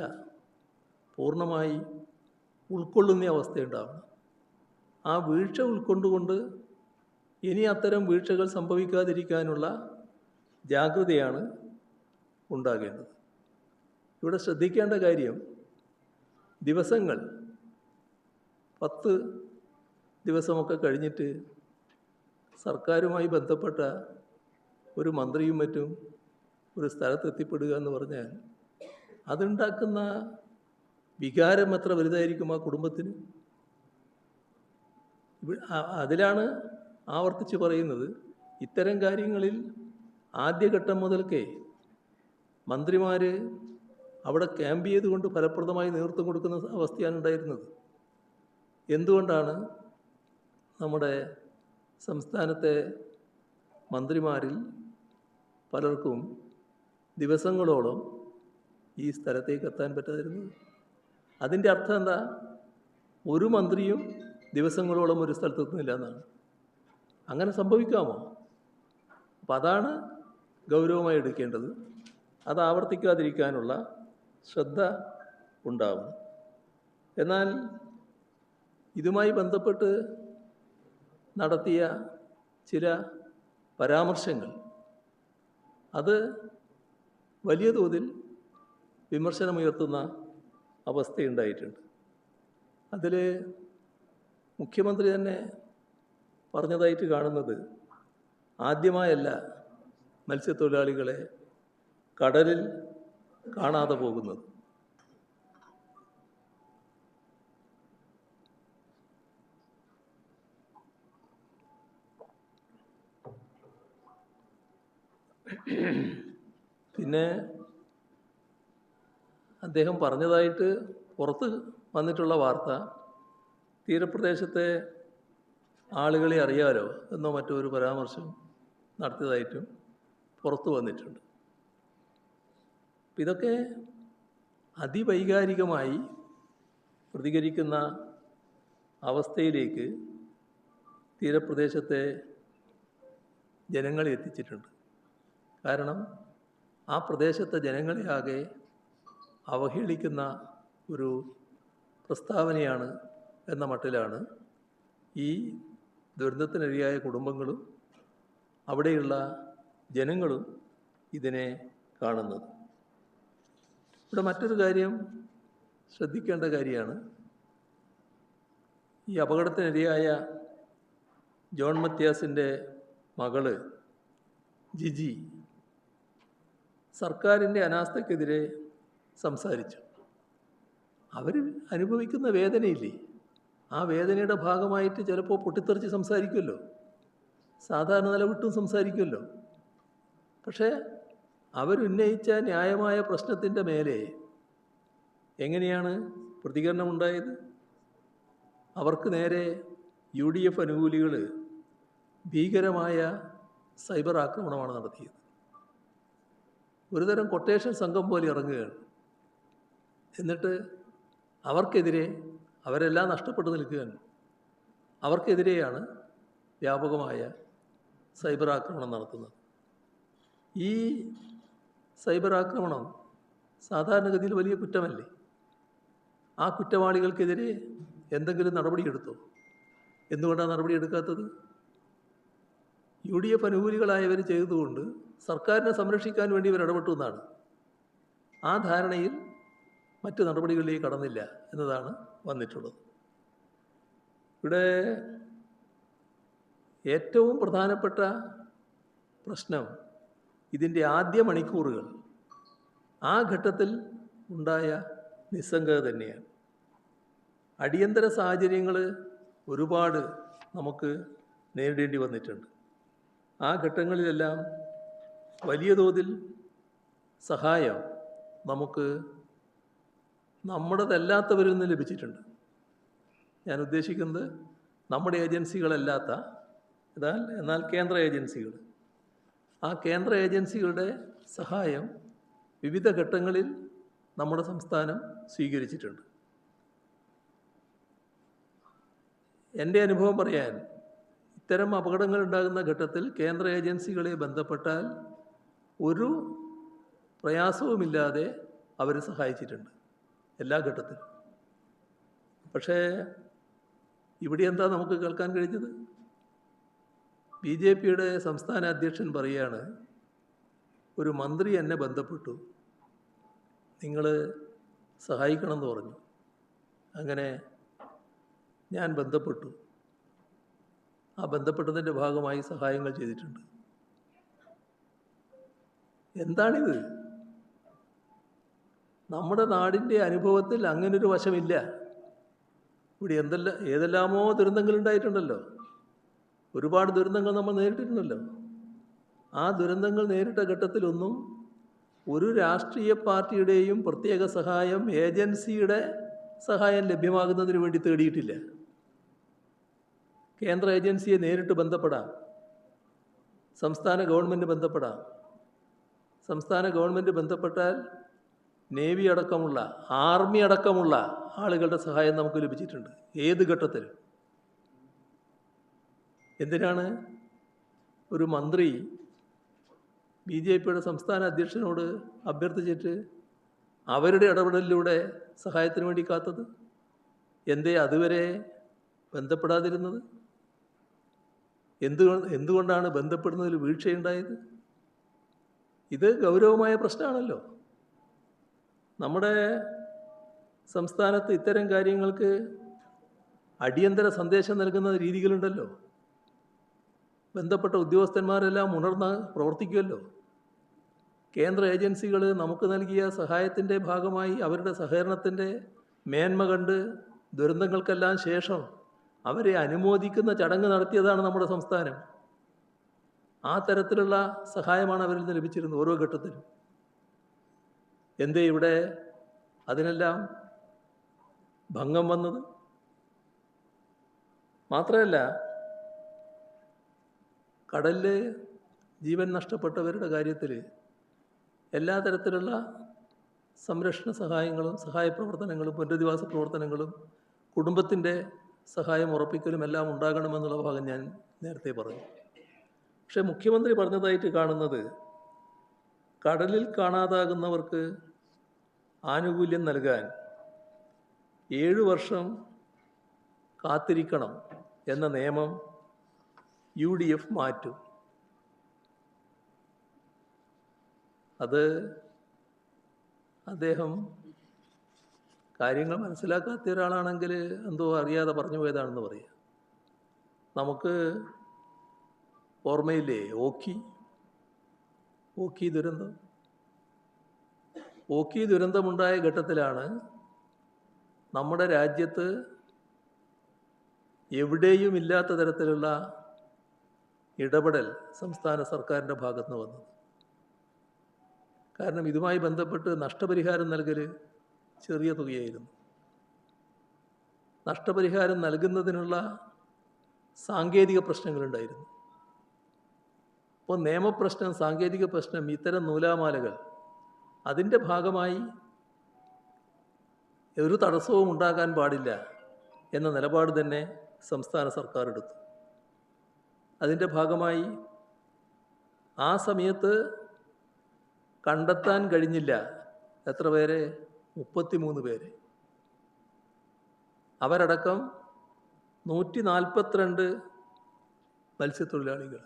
പൂർണ്ണമായി ഉൾക്കൊള്ളുന്ന അവസ്ഥയുണ്ടാവണം. ആ വീഴ്ച ഉൾക്കൊണ്ടുകൊണ്ട് ഇനി അത്തരം വീഴ്ചകൾ സംഭവിക്കാതിരിക്കാനുള്ള ജാഗ്രതയാണ് ഉണ്ടാകേണ്ടത്. ഇവിടെ ശ്രദ്ധിക്കേണ്ട കാര്യം, ദിവസങ്ങൾ 10 ദിവസമൊക്കെ കഴിഞ്ഞിട്ട് സർക്കാരുമായി ബന്ധപ്പെട്ട ഒരു മന്ത്രിയും മറ്റും ഒരു സ്ഥലത്തെത്തിപ്പെടുക എന്ന് പറഞ്ഞാൽ അതുണ്ടാക്കുന്ന വികാരം എത്ര വലുതായിരിക്കും ആ കുടുംബത്തിന്. അതിലാണ് ആവർത്തിച്ച് പറയുന്നത്, ഇത്തരം കാര്യങ്ങളിൽ ആദ്യഘട്ടം മുതൽക്കേ മന്ത്രിമാർ അവിടെ ക്യാമ്പ് ചെയ്തുകൊണ്ട് ഫലപ്രദമായി നേതൃത്വം കൊടുക്കുന്ന അവസ്ഥയാണ് ഉണ്ടായിരുന്നത്. എന്തുകൊണ്ടാണ് നമ്മുടെ സംസ്ഥാനത്തെ മന്ത്രിമാരിൽ പലർക്കും ദിവസങ്ങളോളം ഈ സ്ഥലത്തേക്ക് എത്താൻ പറ്റാതിരുന്നത്? അതിൻ്റെ അർത്ഥം എന്താ? ഒരു മന്ത്രിയും ദിവസങ്ങളോളം ഒരു സ്ഥലത്തെത്തുന്നില്ല എന്നാണ്. അങ്ങനെ സംഭവിക്കാമോ? അപ്പം അതാണ് ഗൗരവമായി എടുക്കേണ്ടത്. അത് ആവർത്തിക്കാതിരിക്കാനുള്ള ശ്രദ്ധ ഉണ്ടാവണം. എന്നാൽ ഇതുമായി ബന്ധപ്പെട്ട് നടത്തിയ ചില പരാമർശങ്ങൾ അത് വലിയ തോതിൽ വിമർശനമുയർത്തുന്ന അവസ്ഥയുണ്ടായിട്ടുണ്ട്. അതിൽ മുഖ്യമന്ത്രി തന്നെ പറഞ്ഞതായിട്ട് കാണുന്നത്, ആദ്യമായല്ല മത്സ്യത്തൊഴിലാളികളെ കടലിൽ കാണാതെ പോകുന്നത്. പിന്നെ അദ്ദേഹം പറഞ്ഞതായിട്ട് പുറത്ത് വന്നിട്ടുള്ള വാർത്ത, തീരപ്രദേശത്തെ ആളുകളെ അറിയാലോ എന്നോ മറ്റോ ഒരു പരാമർശം നടത്തിയതായിട്ടും പുറത്തു വന്നിട്ടുണ്ട്. ഇതൊക്കെ അതിവൈകാരികമായി പ്രതികരിക്കുന്ന അവസ്ഥയിലേക്ക് തീരപ്രദേശത്തെ ജനങ്ങളെ എത്തിച്ചിട്ടുണ്ട്. കാരണം ആ പ്രദേശത്തെ ജനങ്ങളെ ആകെ അവഹേളിക്കുന്ന ഒരു പ്രസ്താവനയാണ് എന്ന മട്ടിലാണ് ഈ ദുരന്തത്തിനിരയായ കുടുംബങ്ങളും അവിടെയുള്ള ജനങ്ങളും ഇതിനെ കാണുന്നത്. ഇവിടെ മറ്റൊരു കാര്യം ശ്രദ്ധിക്കേണ്ട കാര്യമാണ്, ഈ അപകടത്തിനിരയായ ജോൺ മത്യാസിൻ്റെ മകള് ജിജി സർക്കാരിൻ്റെ അനാസ്ഥക്കെതിരെ സംസാരിച്ചു. അവർ അനുഭവിക്കുന്ന വേദനയില്ലേ, ആ വേദനയുടെ ഭാഗമായിട്ട് ചിലപ്പോൾ പൊട്ടിത്തെറിച്ച് സംസാരിക്കുമല്ലോ, സാധാരണ നിലവിട്ടും സംസാരിക്കുമല്ലോ. പക്ഷേ അവരുന്നയിച്ച ന്യായമായ പ്രശ്നത്തിൻ്റെ മേലെ എങ്ങനെയാണ് പ്രതികരണമുണ്ടായത്? അവർക്ക് നേരെ UDF അനുകൂലികൾ ഭീകരമായ സൈബർ ആക്രമണമാണ് നടത്തിയത്. ഒരുതരം കൊട്ടേഷൻ സംഘം പോലെ ഇറങ്ങുകയാണ്. എന്നിട്ട് അവർക്കെതിരെ, അവരെല്ലാം നഷ്ടപ്പെട്ടു നിൽക്കുകയാണ്, അവർക്കെതിരെയാണ് വ്യാപകമായ സൈബർ ആക്രമണം നടത്തുന്നത്. ഈ സൈബർ ആക്രമണം സാധാരണഗതിയിൽ വലിയ കുറ്റമല്ലേ? ആ കുറ്റവാളികൾക്കെതിരെ എന്തെങ്കിലും നടപടിയെടുത്തോ? എന്തുകൊണ്ടാണ് നടപടിയെടുക്കാത്തത്? UDF അനുകൂലികളായവർ ചെയ്തതുകൊണ്ട് സർക്കാരിനെ സംരക്ഷിക്കാൻ വേണ്ടി ഇവർ ഇടപെട്ടു എന്നാണ്. ആ ധാരണയിൽ മറ്റ് നടപടികളിലേക്ക് കടന്നില്ല എന്നതാണ് വന്നിട്ടുള്ളത്. ഇവിടെ ഏറ്റവും പ്രധാനപ്പെട്ട പ്രശ്നം ഇതിൻ്റെ ആദ്യ മണിക്കൂറുകൾ, ആ ഘട്ടത്തിൽ ഉണ്ടായ നിസ്സംഗത തന്നെയാണ്. അടിയന്തര സാഹചര്യങ്ങൾ ഒരുപാട് നമുക്ക് നേരിടേണ്ടി വന്നിട്ടുണ്ട്. ആ ഘട്ടങ്ങളിലെല്ലാം വലിയ തോതിൽ സഹായം നമുക്ക് നമ്മുടേതല്ലാത്തവരിൽ നിന്ന് ലഭിച്ചിട്ടുണ്ട്. ഞാൻ ഉദ്ദേശിക്കുന്നത് നമ്മുടെ ഏജൻസികളല്ലാത്ത എന്നാൽ കേന്ദ്ര ഏജൻസികൾ. ആ കേന്ദ്ര ഏജൻസികളുടെ സഹായം വിവിധ ഘട്ടങ്ങളിൽ നമ്മുടെ സംസ്ഥാനം സ്വീകരിച്ചിട്ടുണ്ട്. എൻ്റെ അനുഭവം പറയാൻ, ഇത്തരം അപകടങ്ങൾ ഉണ്ടാകുന്ന ഘട്ടത്തിൽ കേന്ദ്ര ഏജൻസികളെ ബന്ധപ്പെട്ടാൽ ഒരു പ്രയാസവുമില്ലാതെ അവർ സഹായിച്ചിട്ടുണ്ട് എല്ലാ ഘട്ടത്തിലും. പക്ഷേ ഇവിടെ എന്താ നമുക്ക് കേൾക്കാൻ കഴിഞ്ഞത്? BJPയുടെ സംസ്ഥാന അധ്യക്ഷൻ പറയുകയാണ്, ഒരു മന്ത്രി എന്നെ ബന്ധപ്പെട്ടു, നിങ്ങൾ സഹായിക്കണമെന്ന് പറഞ്ഞു. അങ്ങനെ ഞാൻ ബന്ധപ്പെട്ടു. ആ ബന്ധപ്പെട്ടതിൻ്റെ ഭാഗമായി സഹായങ്ങൾ ചെയ്തിട്ടുണ്ട്. എന്താണിത്? നമ്മുടെ നാടിൻ്റെ അനുഭവത്തിൽ അങ്ങനൊരു വശമില്ല. ഇവിടെ ഏതെല്ലാമോ ദുരന്തങ്ങൾ ഉണ്ടായിട്ടുണ്ടല്ലോ. ഒരുപാട് ദുരന്തങ്ങൾ നമ്മൾ നേരിട്ടിട്ടുണ്ടല്ലോ. ആ ദുരന്തങ്ങൾ നേരിട്ട ഘട്ടത്തിലൊന്നും ഒരു രാഷ്ട്രീയ പാർട്ടിയുടെയും പ്രത്യേക സഹായം, ഏജൻസിയുടെ സഹായം ലഭ്യമാകുന്നതിന് വേണ്ടി തേടിയിട്ടില്ല. കേന്ദ്ര ഏജൻസിയെ നേരിട്ട് ബന്ധപ്പെടാം, സംസ്ഥാന ഗവൺമെൻറ് ബന്ധപ്പെടാം. സംസ്ഥാന ഗവൺമെൻറ് ബന്ധപ്പെട്ടാൽ നേവി അടക്കമുള്ള, ആർമി അടക്കമുള്ള ആളുകളുടെ സഹായം നമുക്ക് ലഭിച്ചിട്ടുണ്ട് ഏത് ഘട്ടത്തിൽ. എന്തിനാണ് ഒരു മന്ത്രി BJPയുടെ സംസ്ഥാന അധ്യക്ഷനോട് അഭ്യർത്ഥിച്ചിട്ട് അവരുടെ ഇടപെടലിലൂടെ സഹായത്തിന് വേണ്ടി കാത്തത്? എന്തേ അതുവരെ ബന്ധപ്പെടാതിരുന്നത്? എന്തുകൊണ്ടാണ് ബന്ധപ്പെടുന്നതിൽ വീഴ്ചയുണ്ടായത്? ഇത് ഗൗരവമായ പ്രശ്നമാണല്ലോ. നമ്മുടെ സംസ്ഥാനത്ത് ഇത്തരം കാര്യങ്ങൾക്ക് അടിയന്തര സന്ദേശം നൽകുന്ന രീതികളുണ്ടല്ലോ. ബന്ധപ്പെട്ട ഉദ്യോഗസ്ഥന്മാരെല്ലാം ഉണർന്ന് പ്രവർത്തിക്കുമല്ലോ. കേന്ദ്ര ഏജൻസികൾ നമുക്ക് നൽകിയ സഹായത്തിൻ്റെ ഭാഗമായി അവരുടെ സഹകരണത്തിൻ്റെ മേന്മ കണ്ട് ദുരന്തങ്ങൾക്കെല്ലാം ശേഷം അവരെ അനുമോദിക്കുന്ന ചടങ്ങ് നടത്തിയതാണ് നമ്മുടെ സംസ്ഥാനം. ആ തരത്തിലുള്ള സഹായമാണ് അവരിൽ നിന്ന് ലഭിച്ചിരുന്നത് ഓരോ ഘട്ടത്തിലും. എന്തേ ഇവിടെ അതിനെല്ലാം ഭംഗം വന്നത്? മാത്രമല്ല, കടലിൽ ജീവൻ നഷ്ടപ്പെട്ടവരുടെ കാര്യത്തിൽ എല്ലാ തരത്തിലുള്ള സംരക്ഷണ സഹായങ്ങളും, സഹായ പ്രവർത്തനങ്ങളും, പുനരധിവാസ പ്രവർത്തനങ്ങളും, കുടുംബത്തിൻ്റെ സഹായം ഉറപ്പിക്കലും എല്ലാം ഉണ്ടാകണമെന്നുള്ള ഭാഗം ഞാൻ നേരത്തെ പറഞ്ഞു. പക്ഷേ മുഖ്യമന്ത്രി പറഞ്ഞതായിട്ട് കാണുന്നത്, കടലിൽ കാണാതാകുന്നവർക്ക് ആനുകൂല്യം നൽകാൻ 7 വർഷം കാത്തിരിക്കണം എന്ന നിയമം UDF മാറ്റും. അത് അദ്ദേഹം കാര്യങ്ങൾ മനസ്സിലാക്കാത്ത ഒരാളാണെങ്കിൽ എന്തോ അറിയാതെ പറഞ്ഞു പോയതാണെന്ന് പറയാം. നമുക്ക് ഓർമ്മയില്ലേ ഓഖി ദുരന്തം? ഓഖി ദുരന്തമുണ്ടായ ഘട്ടത്തിലാണ് നമ്മുടെ രാജ്യത്ത് എവിടെയും ഇല്ലാത്ത തരത്തിലുള്ള ഇടപെടൽ സംസ്ഥാന സർക്കാരിൻ്റെ ഭാഗത്ത് നിന്ന് വന്നത്. കാരണം ഇതുമായി ബന്ധപ്പെട്ട് നഷ്ടപരിഹാരം നൽകൽ ചെറിയ തുകയായിരുന്നു. നഷ്ടപരിഹാരം നൽകുന്നതിനുള്ള സാങ്കേതിക പ്രശ്നങ്ങളുണ്ടായിരുന്നു. അപ്പോൾ നിയമപ്രശ്നം, സാങ്കേതിക പ്രശ്നം, ഇത്തരം നൂലാമാലകൾ, അതിൻ്റെ ഭാഗമായി ഒരു തടസ്സവും ഉണ്ടാകാൻ പാടില്ല എന്ന നിലപാട് തന്നെ സംസ്ഥാന സർക്കാർ എടുത്തു. അതിൻ്റെ ഭാഗമായി ആ സമയത്ത് കണ്ടെത്താൻ കഴിഞ്ഞില്ല എത്ര പേരെ? 33 പേരെ. അവരടക്കം 142 മത്സ്യത്തൊഴിലാളികൾ.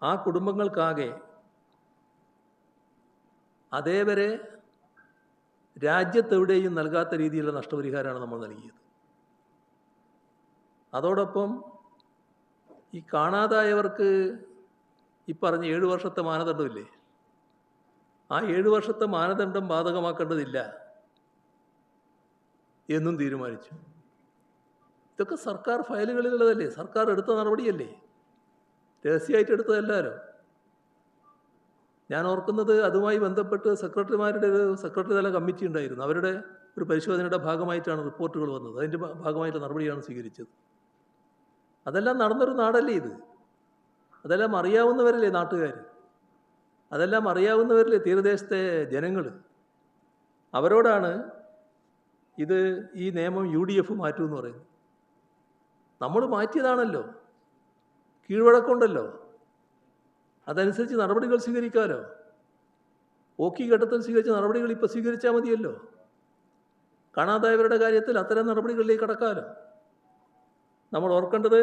ആ കുടുംബങ്ങൾക്കാകെ അതേവരെ രാജ്യത്തെവിടെയും നൽകാത്ത രീതിയിലുള്ള നഷ്ടപരിഹാരമാണ് നമ്മൾ നൽകിയത്. അതോടൊപ്പം ഈ കാണാതായവർക്ക് ഈ പറഞ്ഞ 7 വർഷത്തെ മാനദണ്ഡമില്ലേ, ആ 7 വർഷത്തെ മാനദണ്ഡം ബാധകമാക്കേണ്ടതില്ല എന്നും തീരുമാനിച്ചു. ഇതൊക്കെ സർക്കാർ ഫയലുകളിലുള്ളതല്ലേ, സർക്കാർ എടുത്ത നടപടിയല്ലേ, രഹസ്യമായിട്ട് എടുത്തതല്ലല്ലോ. ഞാൻ ഓർക്കുന്നത് അതുമായി ബന്ധപ്പെട്ട് സെക്രട്ടറി തല കമ്മിറ്റി ഉണ്ടായിരുന്നു. അവരുടെ ഒരു പരിശോധനയുടെ ഭാഗമായിട്ടാണ് റിപ്പോർട്ടുകൾ വന്നത്. അതിൻ്റെ ഭാഗമായിട്ട് നടപടിയാണ് സ്വീകരിച്ചത്. അതെല്ലാം നടന്നൊരു നാടല്ലേ ഇത്? അതെല്ലാം അറിയാവുന്നവരല്ലേ നാട്ടുകാർ? അതെല്ലാം അറിയാവുന്നവരല്ലേ തീരദേശത്തെ ജനങ്ങൾ? അവരോടാണ് ഈ നിയമം UDF മാറ്റുമെന്ന് പറയുന്നത്. നമ്മൾ മാറ്റിയതാണല്ലോ, കീഴ്വഴക്കമുണ്ടല്ലോ, അതനുസരിച്ച് നടപടികൾ സ്വീകരിക്കാമല്ലോ. ഓക്കി ഘട്ടത്തിൽ സ്വീകരിച്ച നടപടികൾ ഇപ്പോൾ സ്വീകരിച്ചാൽ മതിയല്ലോ. കാണാതായവരുടെ കാര്യത്തിൽ അത്തരം നടപടികളിലേക്ക് കടക്കാമല്ലോ. നമ്മൾ ഓർക്കേണ്ടത്,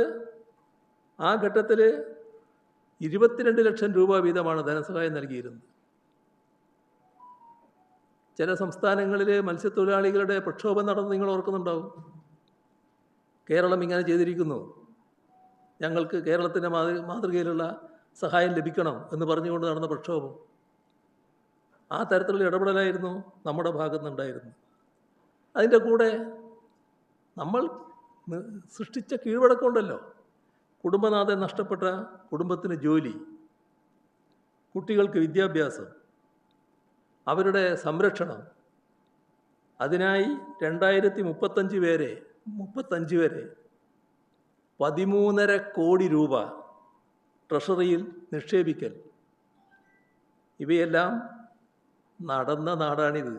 ആ ഘട്ടത്തിൽ 22 ലക്ഷം രൂപ വീതമാണ് ധനസഹായം നൽകിയിരുന്നത്. ചില സംസ്ഥാനങ്ങളിൽ മത്സ്യത്തൊഴിലാളികളുടെ പ്രക്ഷോഭം നടന്ന് നിങ്ങൾ ഓർക്കുന്നുണ്ടാവും. കേരളം ഇങ്ങനെ ചെയ്തിരിക്കുന്നു, ഞങ്ങൾക്ക് കേരളത്തിൻ്റെ മാതൃകയിലുള്ള സഹായം ലഭിക്കണം എന്ന് പറഞ്ഞുകൊണ്ട് നടന്ന പ്രക്ഷോഭം. ആ തരത്തിലുള്ള ഇടപെടലായിരുന്നു നമ്മുടെ ഭാഗത്തു നിന്നുണ്ടായിരുന്നു. അതിൻ്റെ കൂടെ നമ്മൾ സൃഷ്ടിച്ച കീഴ്വഴക്കമുണ്ടല്ലോ. കുടുംബനാഥൻ നഷ്ടപ്പെട്ട കുടുംബത്തിന് ജോലി, കുട്ടികൾക്ക് വിദ്യാഭ്യാസം, അവരുടെ സംരക്ഷണം, അതിനായി 2035 വരെ 13.5 കോടി രൂപ ട്രഷറിയിൽ നിക്ഷേപിക്കൽ, ഇവയെല്ലാം നടന്ന നാടാണിത്.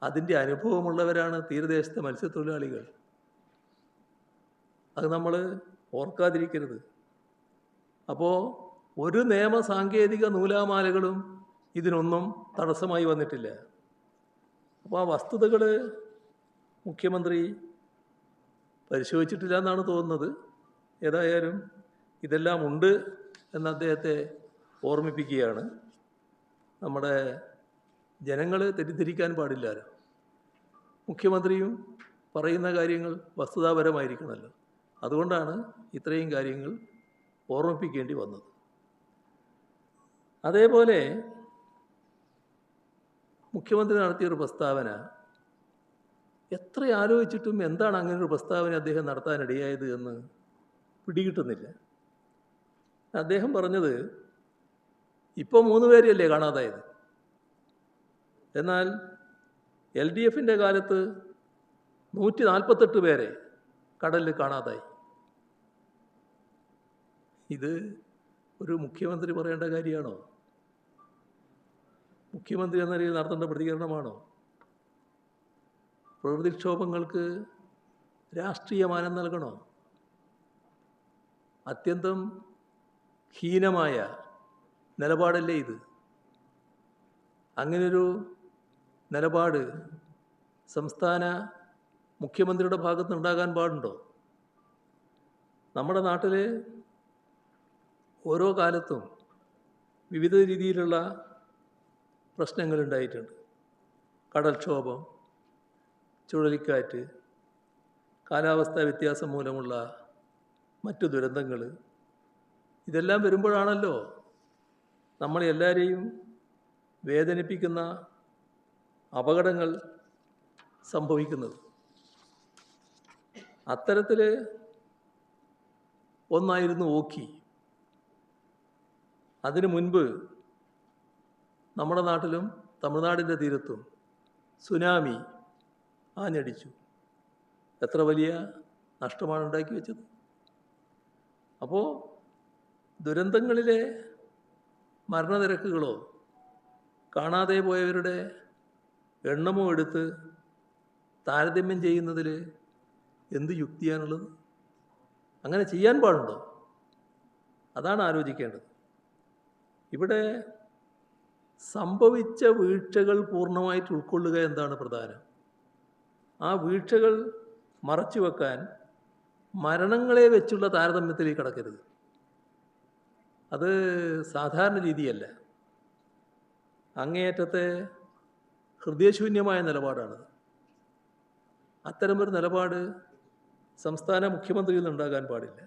അതിൻ്റെ അനുഭവമുള്ളവരാണ് തീരദേശത്തെ മത്സ്യത്തൊഴിലാളികൾ. അത് നമ്മൾ ഓർക്കാതിരിക്കരുത്. അപ്പോൾ ഒരു നിയമ സാങ്കേതിക നൂലാമാലകളും ഇതിനൊന്നും തടസ്സമായി വന്നിട്ടില്ല. അപ്പോൾ ആ വസ്തുതകൾ മുഖ്യമന്ത്രി പരിശോധിച്ചിട്ടില്ല എന്നാണ് തോന്നുന്നത്. ഏതായാലും ഇതെല്ലാം ഉണ്ട് എന്ന് അദ്ദേഹത്തെ ഓർമ്മിപ്പിക്കുകയാണ്. നമ്മുടെ ജനങ്ങൾ തെറ്റിദ്ധരിക്കാൻ പാടില്ലല്ലോ. മുഖ്യമന്ത്രിയും പറയുന്ന കാര്യങ്ങൾ വസ്തുതാപരമായിരിക്കണമല്ലോ. അതുകൊണ്ടാണ് ഇത്രയും കാര്യങ്ങൾ ഓർമ്മിപ്പിക്കേണ്ടി വന്നത്. അതേപോലെ മുഖ്യമന്ത്രി നടത്തിയൊരു പ്രസ്താവന, എത്ര ആലോചിച്ചിട്ടും എന്താണ് അങ്ങനെ ഒരു പ്രസ്താവന അദ്ദേഹം നടത്താനിടയായത് എന്ന് പിടികിട്ടുന്നില്ല. അദ്ദേഹം പറഞ്ഞത്, ഇപ്പോൾ 3 പേരെയല്ലേ കാണാതായത്, എന്നാൽ LDFൻ്റെ കാലത്ത് 148 പേരെ കടലിൽ കാണാതായി. ഇത് ഒരു മുഖ്യമന്ത്രി പറയേണ്ട കാര്യമാണോ? മുഖ്യമന്ത്രി എന്ന നിലയിൽ നടത്തേണ്ട പ്രതികരണമാണോ? പ്രകൃതിക്ഷോഭങ്ങൾക്ക് രാഷ്ട്രീയ മാനം നൽകണോ? അത്യന്തം ഹീനമായ നിലപാടല്ലേ ഇത്? അങ്ങനൊരു നിലപാട് സംസ്ഥാന മുഖ്യമന്ത്രിയുടെ ഭാഗത്ത് ഉണ്ടാകാൻ പാടുണ്ടോ? നമ്മുടെ നാട്ടിൽ ഓരോ കാലത്തും വിവിധ രീതിയിലുള്ള പ്രശ്നങ്ങളുണ്ടായിട്ടുണ്ട്. കടൽക്ഷോഭം, ചുഴലിക്കാറ്റ്, കാലാവസ്ഥാ വ്യത്യാസം മൂലമുള്ള മറ്റു ദുരന്തങ്ങൾ, ഇതെല്ലാം വരുമ്പോഴാണല്ലോ നമ്മളെല്ലാവരെയും വേദനിപ്പിക്കുന്ന അപകടങ്ങൾ സംഭവിക്കുന്നത്. അത്തരത്തിൽ ഒന്നായിരുന്നു ഓഖി. അതിനു മുൻപ് നമ്മുടെ നാട്ടിലും തമിഴ്നാടിൻ്റെ തീരത്തും സുനാമി ആഞ്ഞടിച്ചു. എത്ര വലിയ നഷ്ടമാണ് ഉണ്ടാക്കി വെച്ചത്. അപ്പോൾ ദുരന്തങ്ങളിലെ മരണനിരക്കുകളോ കാണാതെ പോയവരുടെ എണ്ണമോ എടുത്ത് താരതമ്യം ചെയ്യുന്നതിൽ എന്ത് യുക്തിയാണുള്ളത്? അങ്ങനെ ചെയ്യാൻ പാടുണ്ടോ? അതാണ് ആലോചിക്കേണ്ടത്. ഇവിടെ സംഭവിച്ച വീഴ്ചകൾ പൂർണ്ണമായിട്ട് ഉൾക്കൊള്ളുക എന്താണ് പ്രധാനം. ആ വീഴ്ചകൾ മറച്ചു വെക്കാൻ മരണങ്ങളെ വെച്ചുള്ള താരതമ്യത്തിലേക്ക് കടക്കരുത്. അത് സാധാരണ രീതിയല്ല. അങ്ങേയറ്റത്തെ ഹൃദയശൂന്യമായ നിലപാടാണത്. അത്തരമൊരു നിലപാട് സംസ്ഥാന മുഖ്യമന്ത്രിയിൽ നിന്നുണ്ടാകാൻ പാടില്ല.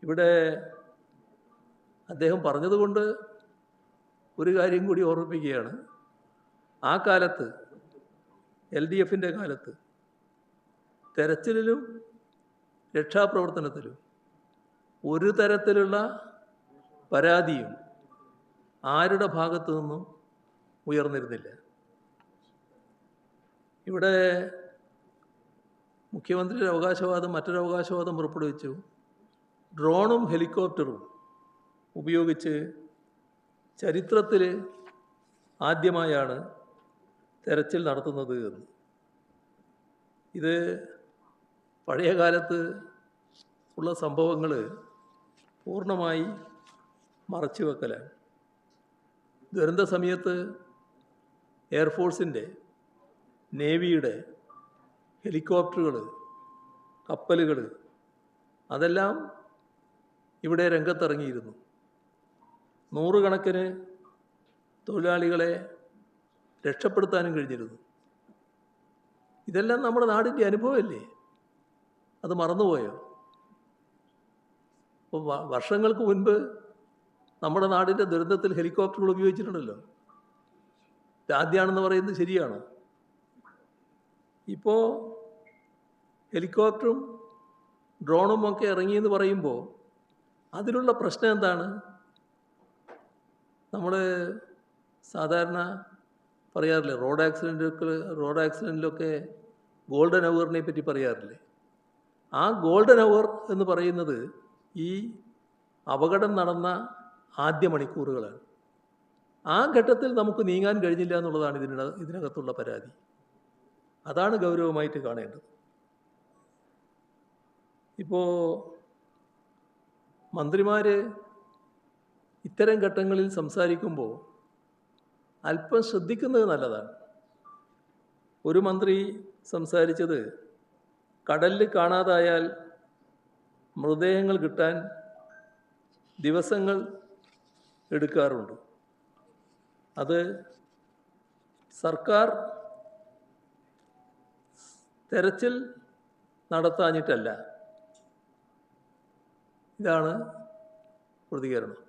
ഇവിടെ അദ്ദേഹം പറഞ്ഞതുകൊണ്ട് ഒരു കാര്യം കൂടി ഓർമ്മിപ്പിക്കുകയാണ്. ആ കാലത്ത് LDFൻ്റെ കാലത്ത് തെരച്ചിലിലും രക്ഷാപ്രവർത്തനത്തിലും ഒരു തരത്തിലുള്ള പരാതിയും ആരുടെ ഭാഗത്തു നിന്നും ഉയർന്നിരുന്നില്ല. ഇവിടെ മുഖ്യമന്ത്രിയുടെ അവകാശവാദം മറ്റൊരു അവകാശവാദം പുറപ്പെടുവിച്ചു. ഡ്രോണും ഹെലികോപ്റ്ററും ഉപയോഗിച്ച് ചരിത്രത്തിൽ ആദ്യമായാണ് തെരച്ചിൽ നടത്തുന്നത് എന്ന്. ഇത് പഴയ കാലത്ത് ഉള്ള സംഭവങ്ങൾ പൂർണ്ണമായി മറച്ചു വെക്കലാണ്. ദുരന്ത സമയത്ത് എയർഫോഴ്സിൻ്റെ, നേവിയുടെ ഹെലികോപ്റ്ററുകൾ, കപ്പലുകൾ അതെല്ലാം ഇവിടെ രംഗത്തിറങ്ങിയിരുന്നു. നൂറുകണക്കിന് തൊഴിലാളികളെ രക്ഷപ്പെടുത്താനും കഴിഞ്ഞിരുന്നു. ഇതെല്ലാം നമ്മുടെ നാടിൻ്റെ അനുഭവമല്ലേ? അത് മറന്നുപോയോ? അപ്പോൾ വർഷങ്ങൾക്ക് മുൻപ് നമ്മുടെ നാടിൻ്റെ ദുരന്തത്തിൽ ഹെലികോപ്റ്ററുകൾ ഉപയോഗിച്ചിട്ടുണ്ടല്ലോ. ഇതാദ്യമാണെന്ന് പറയുന്നത് ശരിയാണോ? ഇപ്പോൾ ഹെലികോപ്റ്ററും ഡ്രോണും ഒക്കെ ഇറങ്ങിയെന്ന് പറയുമ്പോൾ അതിലുള്ള പ്രശ്നം എന്താണ്? നമ്മൾ സാധാരണ പറയാറില്ലേ, റോഡ് ആക്സിഡൻറ്റിലൊക്കെ ഗോൾഡൻ അവറിനെ പറ്റി പറയാറില്ലേ? ആ ഗോൾഡൻ അവർ എന്ന് പറയുന്നത് ഈ അപകടം നടന്ന ആദ്യ മണിക്കൂറുകളാണ്. ആ ഘട്ടത്തിൽ നമുക്ക് നീങ്ങാൻ കഴിഞ്ഞില്ല എന്നുള്ളതാണ് ഇതിനകത്തുള്ള പരാതി. അതാണ് ഗൗരവമായിട്ട് കാണേണ്ടത്. ഇപ്പോൾ മന്ത്രിമാർ ഇത്തരം ഘട്ടങ്ങളിൽ സംസാരിക്കുമ്പോൾ അല്പം ശ്രദ്ധിക്കുന്നത് നല്ലതാണ്. ഒരു മന്ത്രി സംസാരിച്ചത് കടലിൽ കാണാതായാൽ മൃതദേഹങ്ങൾ കിട്ടാൻ ദിവസങ്ങൾ എടുക്കാറുണ്ട്. അത് സർക്കാർ തെരച്ചിൽ നടത്താഞ്ഞിട്ടല്ല. ഇതാണ് പ്രതികരണം.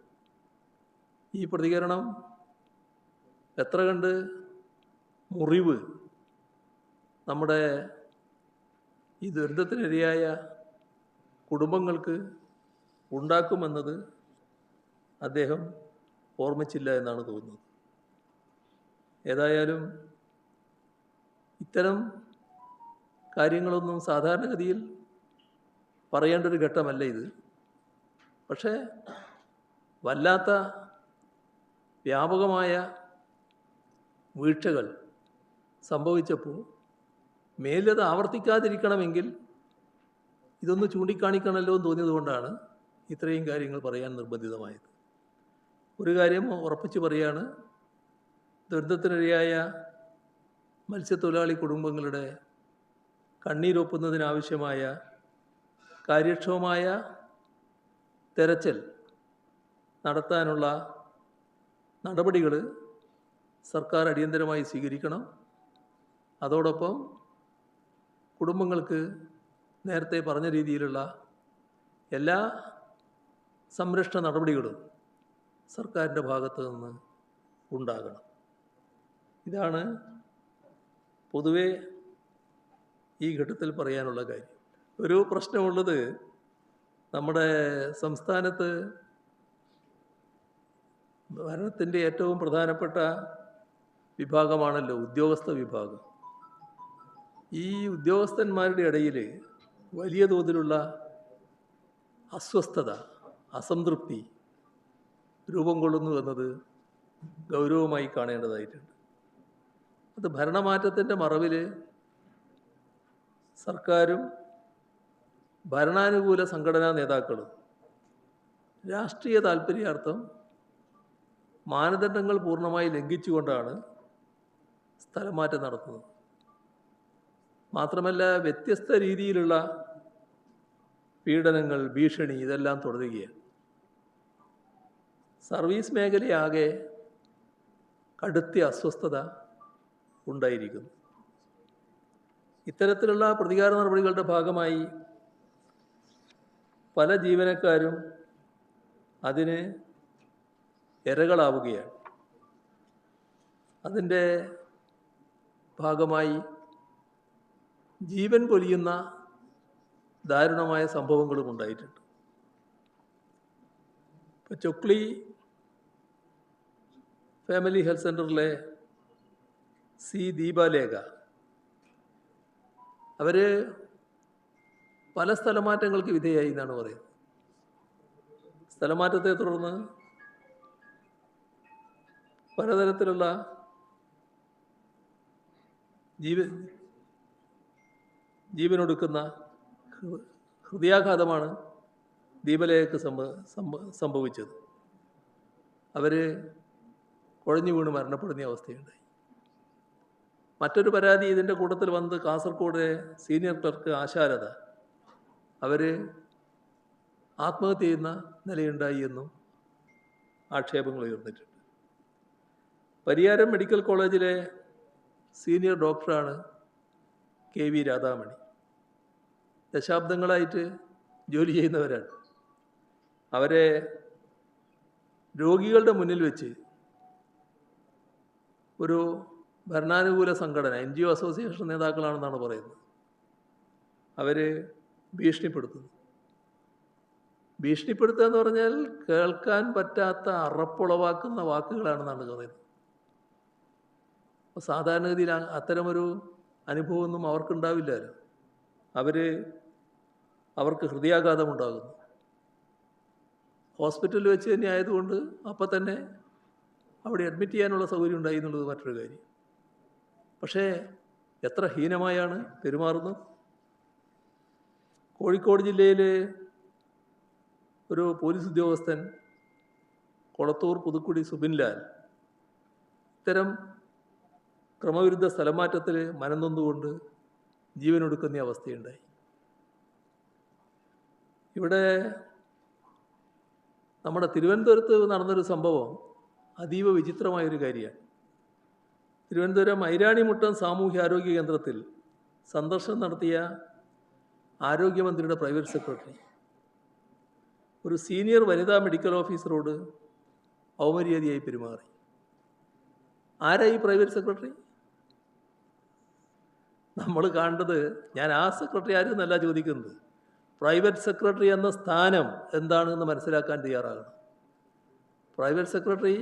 ഈ പ്രതികരണം എത്ര കണ്ട് മുറിവ് നമ്മുടെ ഈ ദുരന്തത്തിനിരയായ കുടുംബങ്ങൾക്ക് ഉണ്ടാക്കുമെന്നത് അദ്ദേഹം ഓർമ്മിച്ചില്ല എന്നാണ് തോന്നുന്നത്. ഏതായാലും ഇത്തരം കാര്യങ്ങളൊന്നും സാധാരണഗതിയിൽ പറയേണ്ട ഒരു ഘട്ടമല്ല ഇത്. പക്ഷേ വല്ലാത്ത വ്യാപകമായ വീഴ്ചകൾ സംഭവിച്ചപ്പോൾ മേലത് ആവർത്തിക്കാതിരിക്കണമെങ്കിൽ ഇതൊന്ന് ചൂണ്ടിക്കാണിക്കണമല്ലോ എന്ന് തോന്നിയതുകൊണ്ടാണ് ഇത്രയും കാര്യങ്ങൾ പറയാൻ നിർബന്ധിതമായത്. ഒരു കാര്യം ഉറപ്പിച്ച് പറയാണ്, ദുരന്തത്തിനിരയായ മത്സ്യത്തൊഴിലാളി കുടുംബങ്ങളുടെ കണ്ണീരൊപ്പുന്നതിനാവശ്യമായ കാര്യക്ഷമമായ തെരച്ചിൽ നടത്താനുള്ള നടപടികൾ സർക്കാർ അടിയന്തരമായി സ്വീകരിക്കണം. അതോടൊപ്പം കുടുംബങ്ങൾക്ക് നേരത്തെ പറഞ്ഞ രീതിയിലുള്ള എല്ലാ സംരക്ഷണ നടപടികളും സർക്കാരിൻ്റെ ഭാഗത്തു നിന്ന് ഉണ്ടാകണം. ഇതാണ് പൊതുവെ ഈ ഘട്ടത്തിൽ പറയാനുള്ള കാര്യം. ഒരു പ്രശ്നമുള്ളത്, നമ്മുടെ സംസ്ഥാനത്ത് ഭരണത്തിൻ്റെ ഏറ്റവും പ്രധാനപ്പെട്ട വിഭാഗമാണല്ലോ ഉദ്യോഗസ്ഥ വിഭാഗം. ഈ ഉദ്യോഗസ്ഥന്മാരുടെ ഇടയിൽ വലിയ തോതിലുള്ള അസ്വസ്ഥത, അസംതൃപ്തി രൂപം കൊള്ളുന്നു എന്നത് ഗൗരവമായി കാണേണ്ടതായിട്ടുണ്ട്. അത് ഭരണമാറ്റത്തിൻ്റെ മറവിൽ സർക്കാരും ഭരണാനുകൂല സംഘടനാ നേതാക്കളും രാഷ്ട്രീയ താൽപ്പര്യാർത്ഥം മാനദണ്ഡങ്ങൾ പൂർണ്ണമായി ലംഘിച്ചുകൊണ്ടാണ് സ്ഥലമാറ്റം നടത്തുന്നത്. മാത്രമല്ല, വ്യത്യസ്ത രീതിയിലുള്ള പീഡനങ്ങൾ, ഭീഷണി ഇതെല്ലാം തുടരുകയാണ്. സർവീസ് മേഖലയാകെ കടുത്ത അസ്വസ്ഥത ഉണ്ടായിരിക്കുന്നു. ഇത്തരത്തിലുള്ള പ്രതികാര നടപടികളുടെ ഭാഗമായി പല ജീവനക്കാരും അതിന് ഇരകളാവുകയാണ്. അതിൻ്റെ ഭാഗമായി ജീവൻ പൊലിയുന്ന ദാരുണമായ സംഭവങ്ങളും ഉണ്ടായിട്ടുണ്ട്. ഇപ്പോൾ ചൊക്ലി ഫാമിലി ഹെൽത്ത് സെൻ്ററിലെ സി ദീപാലേഖ അവർ പല സ്ഥലമാറ്റങ്ങൾക്ക് വിധേയമായി എന്നാണ് പറയുന്നത്. സ്ഥലമാറ്റത്തെ തുടർന്ന് പലതരത്തിലുള്ള ജീവനൊടുക്കുന്ന ഹൃദയാഘാതമാണ് ദീപലേഖയ്ക്ക് സംഭവിച്ചത്. അവർ കുഴഞ്ഞു വീണ് മരണപ്പെടുന്ന അവസ്ഥയുണ്ടായി. മറ്റൊരു പരാതി ഇതിൻ്റെ കൂട്ടത്തിൽ വന്നത് കാസർഗോഡ് സീനിയർ ക്ലർക്ക് ആശാരത അവർ ആത്മഹത്യ ചെയ്യുന്ന നിലയുണ്ടായി എന്നും ആക്ഷേപങ്ങൾ ഉയർന്നിട്ടുണ്ട്. പരിയാരം മെഡിക്കൽ കോളേജിലെ സീനിയർ ഡോക്ടറാണ് KV രാധാമണി. ദശാബ്ദങ്ങളായിട്ട് ജോലി ചെയ്യുന്നവരാണ്. അവരെ രോഗികളുടെ മുന്നിൽ വെച്ച് ഒരു ഭരണാനുകൂല സംഘടന NGO അസോസിയേഷൻ നേതാക്കളാണെന്നാണ് പറയുന്നത്, അവർ ഭീഷണിപ്പെടുത്തുന്നു. ഭീഷണിപ്പെടുത്തുക എന്ന് പറഞ്ഞാൽ കേൾക്കാൻ പറ്റാത്ത അറപ്പുളവാക്കുന്ന വാക്കുകളാണെന്നാണ് പറയുന്നത്. അപ്പോൾ സാധാരണഗതിയിൽ അത്തരമൊരു അനുഭവമൊന്നും അവർക്കുണ്ടാവില്ലല്ലോ. അവർക്ക് ഹൃദയാഘാതമുണ്ടാകുന്നു. ഹോസ്പിറ്റലിൽ വെച്ച് തന്നെ ആയതുകൊണ്ട് അപ്പം തന്നെ അവിടെ അഡ്മിറ്റ് ചെയ്യാനുള്ള സൗകര്യം ഉണ്ടായി എന്നുള്ളത് മറ്റൊരു കാര്യം. പക്ഷേ എത്ര ഹീനമായാണ് പെരുമാറുന്നത്. കോഴിക്കോട് ജില്ലയിൽ ഒരു പോലീസ് ഉദ്യോഗസ്ഥൻ കൊളത്തൂർ പുതുക്കുടി സുബിൻലാൽ ഇത്തരം ക്രമവിരുദ്ധ സ്ഥലമാറ്റത്തിൽ മനംനൊന്നുകൊണ്ട് ജീവനൊടുക്കുന്ന അവസ്ഥയുണ്ടായി. ഇവിടെ നമ്മുടെ തിരുവനന്തപുരത്ത് നടന്നൊരു സംഭവം അതീവ വിചിത്രമായൊരു കാര്യമാണ്. തിരുവനന്തപുരം ഐരാണിമുട്ടം സാമൂഹ്യാരോഗ്യ കേന്ദ്രത്തിൽ സന്ദർശനം നടത്തിയ ആരോഗ്യമന്ത്രിയുടെ പ്രൈവറ്റ് സെക്രട്ടറി ഒരു സീനിയർ വനിതാ മെഡിക്കൽ ഓഫീസറോട് ഔമര്യാദയായി പെരുമാറി. ആരായി പ്രൈവറ്റ് സെക്രട്ടറി? നമ്മൾ കാണേണ്ടത്, ഞാൻ ആ സെക്രട്ടറി ആരെന്നല്ല ചോദിക്കുന്നത്, പ്രൈവറ്റ് സെക്രട്ടറി എന്ന സ്ഥാനം എന്താണെന്ന് മനസ്സിലാക്കാൻ തയ്യാറാകണം. പ്രൈവറ്റ് സെക്രട്ടറി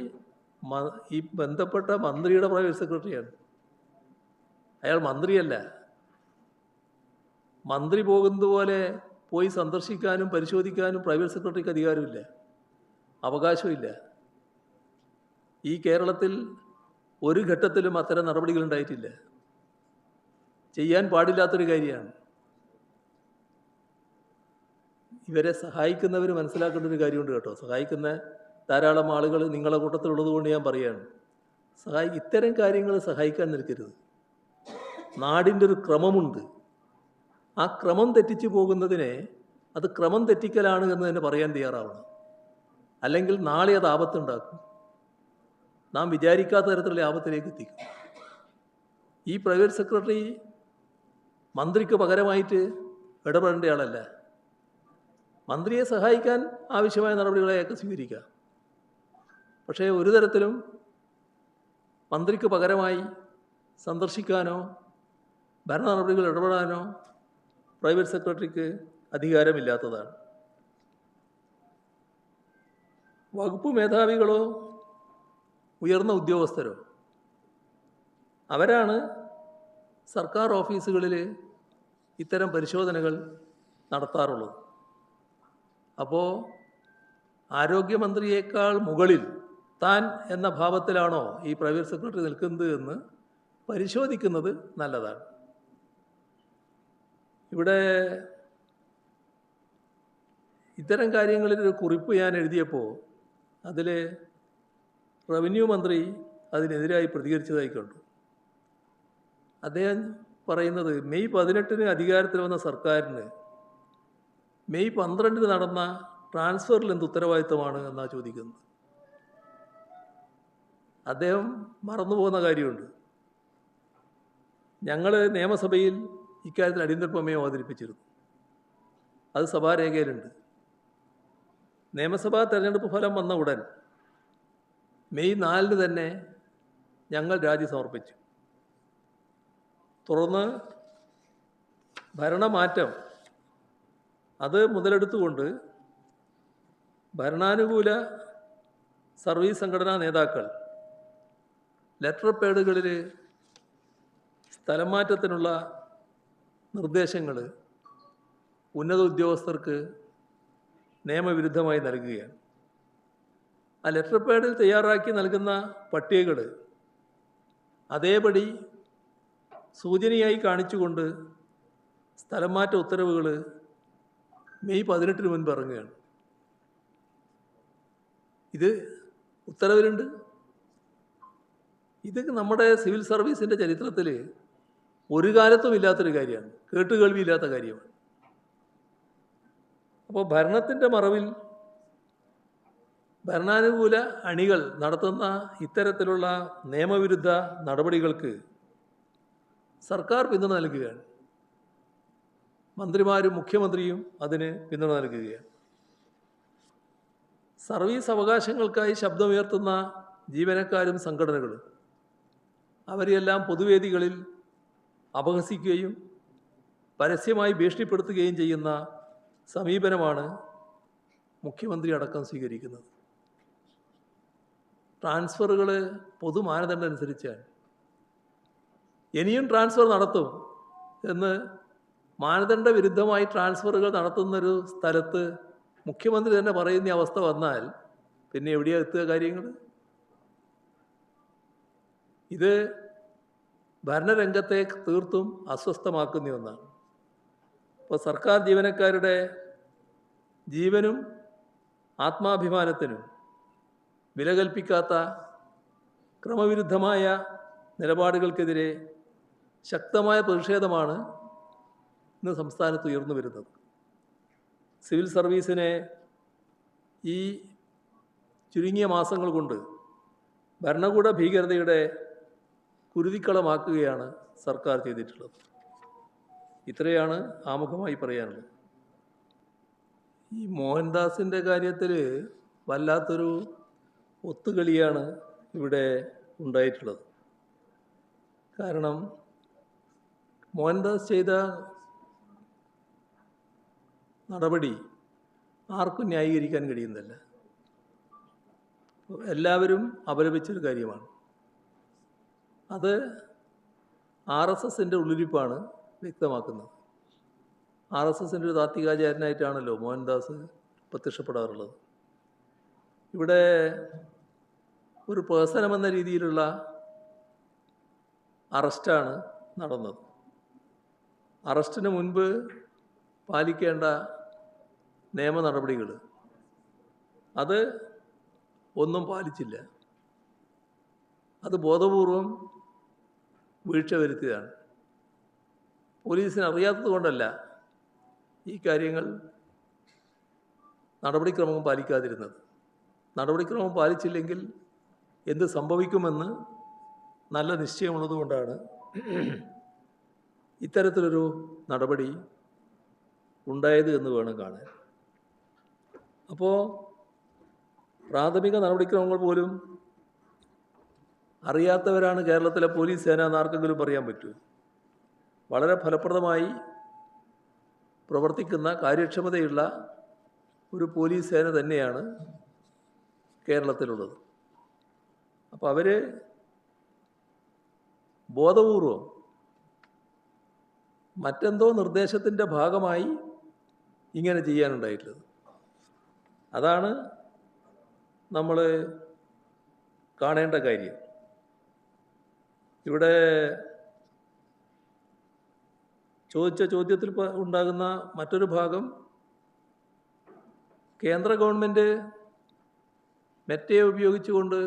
ഈ ബന്ധപ്പെട്ട മന്ത്രിയുടെ പ്രൈവറ്റ് സെക്രട്ടറിയാണ്. അയാൾ മന്ത്രിയല്ല. മന്ത്രി പോകുന്നത് പോലെ പോയി സന്ദർശിക്കാനും പരിശോധിക്കാനും പ്രൈവറ്റ് സെക്രട്ടറിക്ക് അധികാരമില്ല, അവകാശമില്ല. ഈ കേരളത്തിൽ ഒരു ഘട്ടത്തിലും അത്തരം നടപടികൾ ഉണ്ടായിട്ടില്ല. ചെയ്യാൻ പാടില്ലാത്തൊരു കാര്യമാണ്. ഇവരെ സഹായിക്കുന്നവർ മനസ്സിലാക്കേണ്ട ഒരു കാര്യമുണ്ട് കേട്ടോ. സഹായിക്കുന്ന ധാരാളം ആളുകൾ നിങ്ങളുടെ കൂട്ടത്തിലുള്ളത് കൊണ്ട് ഞാൻ പറയുകയാണ്, ഇത്തരം കാര്യങ്ങൾ സഹായിക്കാൻ നിൽക്കരുത്. നാടിൻ്റെ ഒരു ക്രമമുണ്ട്. ആ ക്രമം തെറ്റിച്ചു പോകുന്നതിനെ അത് ക്രമം തെറ്റിക്കലാണ് എന്ന് തന്നെ പറയാൻ തയ്യാറാവണം. അല്ലെങ്കിൽ നാളെ അത് ആപത്തുണ്ടാക്കും. നാം വിചാരിക്കാത്ത തരത്തിലുള്ള ആപത്തിലേക്ക് എത്തിക്കും. ഈ പ്രൈവറ്റ് സെക്രട്ടറി മന്ത്രിക്ക് പകരമായിട്ട് ഇടപെടേണ്ട ആളല്ല. മന്ത്രിയെ സഹായിക്കാൻ ആവശ്യമായ നടപടികളെയൊക്കെ സ്വീകരിക്കാം. പക്ഷേ ഒരു തരത്തിലും മന്ത്രിക്ക് പകരമായി സന്ദർശിക്കാനോ ഭരണ നടപടികൾ ഇടപെടാനോ പ്രൈവറ്റ് സെക്രട്ടറിക്ക് അധികാരമില്ലാത്തതാണ്. വകുപ്പ് മേധാവികളോ ഉയർന്ന ഉദ്യോഗസ്ഥരോ അവരാണ് സർക്കാർ ഓഫീസുകളിൽ ഇത്തരം പരിശോധനകൾ നടത്താറുള്ളത്. അപ്പോൾ ആരോഗ്യമന്ത്രിയേക്കാൾ മുകളിൽ താൻ എന്ന ഭാവത്തിലാണോ ഈ പ്രൈവറ്റ് സെക്രട്ടറി നിൽക്കുന്നത് എന്ന് പരിശോധിക്കുന്നത് നല്ലതാണ്. ഇവിടെ ഇത്തരം കാര്യങ്ങളിലൊരു കുറിപ്പ് ഞാൻ എഴുതിയപ്പോൾ അതിൽ റവന്യൂ മന്ത്രി അതിനെതിരായി പ്രതികരിച്ചതായി കണ്ടു. അദ്ദേഹം പറയുന്നത് മെയ് 18 അധികാരത്തിൽ വന്ന സർക്കാരിന് മെയ് 12 നടന്ന ട്രാൻസ്ഫറിൽ എന്ത് ഉത്തരവാദിത്തമാണ് എന്നാണ് ചോദിക്കുന്നത്. അദ്ദേഹം മറന്നുപോകുന്ന കാര്യമുണ്ട്. ഞങ്ങൾ നിയമസഭയിൽ ഇക്കാര്യത്തിൽ അടിയന്തര പ്രമേയം അവതരിപ്പിച്ചിരുന്നു. അത് സഭാരേഖയിലുണ്ട്. നിയമസഭാ തെരഞ്ഞെടുപ്പ് ഫലം വന്ന ഉടൻ മെയ് 4 തന്നെ ഞങ്ങൾ രാജി സമർപ്പിച്ചു. തുടർന്ന് ഭരണമാറ്റം അത് മുതലെടുത്തുകൊണ്ട് ഭരണാനുകൂല സർവീസ് സംഘടനാ നേതാക്കൾ ലെറ്റർ പേഡുകളിൽ സ്ഥലം മാറ്റത്തിനുള്ള നിർദ്ദേശങ്ങൾ ഉന്നത ഉദ്യോഗസ്ഥർക്ക് നിയമവിരുദ്ധമായി നൽകുകയാണ്. ആ ലെറ്റർ പാഡിൽ തയ്യാറാക്കി നൽകുന്ന പട്ടികകൾ അതേപടി സൂചനയായി കാണിച്ചുകൊണ്ട് സ്ഥലം മാറ്റ ഉത്തരവുകൾ മെയ് 18 മുൻപ് ഇറങ്ങുകയാണ്. ഇത് ഉത്തരവിലുണ്ട്. ഇത് നമ്മുടെ സിവിൽ സർവീസിൻ്റെ ചരിത്രത്തിൽ ഒരു കാലത്തും ഇല്ലാത്തൊരു കാര്യമാണ്, കേട്ടുകേൾവിയില്ലാത്ത കാര്യമാണ്. അപ്പോൾ ഭരണത്തിൻ്റെ മറവിൽ ഭരണാനുകൂല അണികൾ നടത്തുന്ന ഇത്തരത്തിലുള്ള നിയമവിരുദ്ധ നടപടികൾക്ക് സർക്കാർ പിന്തുണ നൽകുകയാണ്. മന്ത്രിമാരും മുഖ്യമന്ത്രിയും അതിന് പിന്തുണ നൽകുകയാണ്. സർവീസ് അവകാശങ്ങൾക്കായി ശബ്ദമുയർത്തുന്ന ജീവനക്കാരും സംഘടനകളും അവരെയെല്ലാം പൊതുവേദികളിൽ അപഹസിക്കുകയും പരസ്യമായി ഭീഷണിപ്പെടുത്തുകയും ചെയ്യുന്ന സമീപനമാണ് മുഖ്യമന്ത്രി അടക്കം സ്വീകരിക്കുന്നത്. ട്രാൻസ്ഫറുകൾ പൊതു മാനദണ്ഡം അനുസരിച്ചാണ്. ഇനിയും ട്രാൻസ്ഫർ നടത്തും എന്ന് മാനദണ്ഡ വിരുദ്ധമായി ട്രാൻസ്ഫറുകൾ നടത്തുന്നൊരു സ്ഥലത്ത് മുഖ്യമന്ത്രി തന്നെ പറയുന്ന അവസ്ഥ വന്നാൽ പിന്നെ എവിടെയാണ് എത്തുക കാര്യങ്ങൾ? ഇത് ഭരണരംഗത്തെ തീർത്തും അസ്വസ്ഥമാക്കുന്ന ഒന്നാണ്. ഇപ്പോൾ സർക്കാർ ജീവനക്കാരുടെ ജീവനും ആത്മാഭിമാനത്തിനും വില കൽപ്പിക്കാത്ത ക്രമവിരുദ്ധമായ നിലപാടുകൾക്കെതിരെ ശക്തമായ പ്രതിഷേധമാണ് ഇന്ന് സംസ്ഥാനത്ത് ഉയർന്നു വരുന്നത്. സിവിൽ സർവീസിനെ ഈ ചുരുങ്ങിയ മാസങ്ങൾ കൊണ്ട് ഭരണകൂട ഭീകരതയുടെ കുരുതിക്കളമാക്കുകയാണ് സർക്കാർ ചെയ്തിട്ടുള്ളത്. ഇത്രയാണ് ആമുഖമായി പറയാനുള്ളത്. ഈ മോഹൻദാസിൻ്റെ കാര്യത്തിൽ വല്ലാത്തൊരു ഒത്തുകളിയാണ് ഇവിടെ ഉണ്ടായിട്ടുള്ളത്. കാരണം മോഹൻദാസ് ചെയ്ത നടപടി ആർക്കും ന്യായീകരിക്കാൻ കഴിയുന്നില്ല. എല്ലാവരും അപലപിച്ചൊരു കാര്യമാണ്. അത് RSSൻ്റെ ഉള്ളിരിപ്പാണ് വ്യക്തമാക്കുന്നത്. RSSൻ്റെ ഒരു താത്വികാചാരനായിട്ടാണല്ലോ മോഹൻദാസ് പ്രത്യക്ഷപ്പെടാറുള്ളത്. ഇവിടെ ഒരു പേഴ്സണമെന്ന രീതിയിലുള്ള അറസ്റ്റാണ് നടന്നത്. അറസ്റ്റിന് മുൻപ് പാലിക്കേണ്ട നിയമ നടപടികൾ അത് ഒന്നും പാലിച്ചില്ല. അത് ബോധപൂർവം വീഴ്ച വരുത്തിയതാണ്. പോലീസിന് അറിയാത്തത് കൊണ്ടല്ല ഈ കാര്യങ്ങൾ നടപടിക്രമം പാലിക്കാതിരുന്നത്. നടപടിക്രമം പാലിച്ചില്ലെങ്കിൽ എന്ത് സംഭവിക്കുമെന്ന് നല്ല നിശ്ചയമുള്ളതുകൊണ്ടാണ് ഇത്തരത്തിലൊരു നടപടി ഉണ്ടായത് എന്ന് വേണം കാണാൻ. അപ്പോൾ പ്രാഥമിക നടപടിക്രമങ്ങൾ പോലും അറിയാത്തവരാണ് കേരളത്തിലെ പോലീസ് സേന എന്ന് ആർക്കെങ്കിലും പറയാൻ പറ്റൂ? വളരെ ഫലപ്രദമായി പ്രവർത്തിക്കുന്ന കാര്യക്ഷമതയുള്ള ഒരു പോലീസ് സേന തന്നെയാണ് കേരളത്തിലുള്ളത്. അപ്പോൾ അവർ ബോധപൂർവം മറ്റെന്തോ നിർദ്ദേശത്തിൻ്റെ ഭാഗമായി ഇങ്ങനെ ചെയ്യാനുണ്ടായിട്ടുള്ളത്. അതാണ് നമ്മൾ കാണേണ്ട കാര്യം. ഇവിടെ ചോദിച്ച ചോദ്യത്തിൽ ഉണ്ടാകുന്ന മറ്റൊരു ഭാഗം, കേന്ദ്ര ഗവൺമെൻറ് മെറ്റയെ ഉപയോഗിച്ചുകൊണ്ട്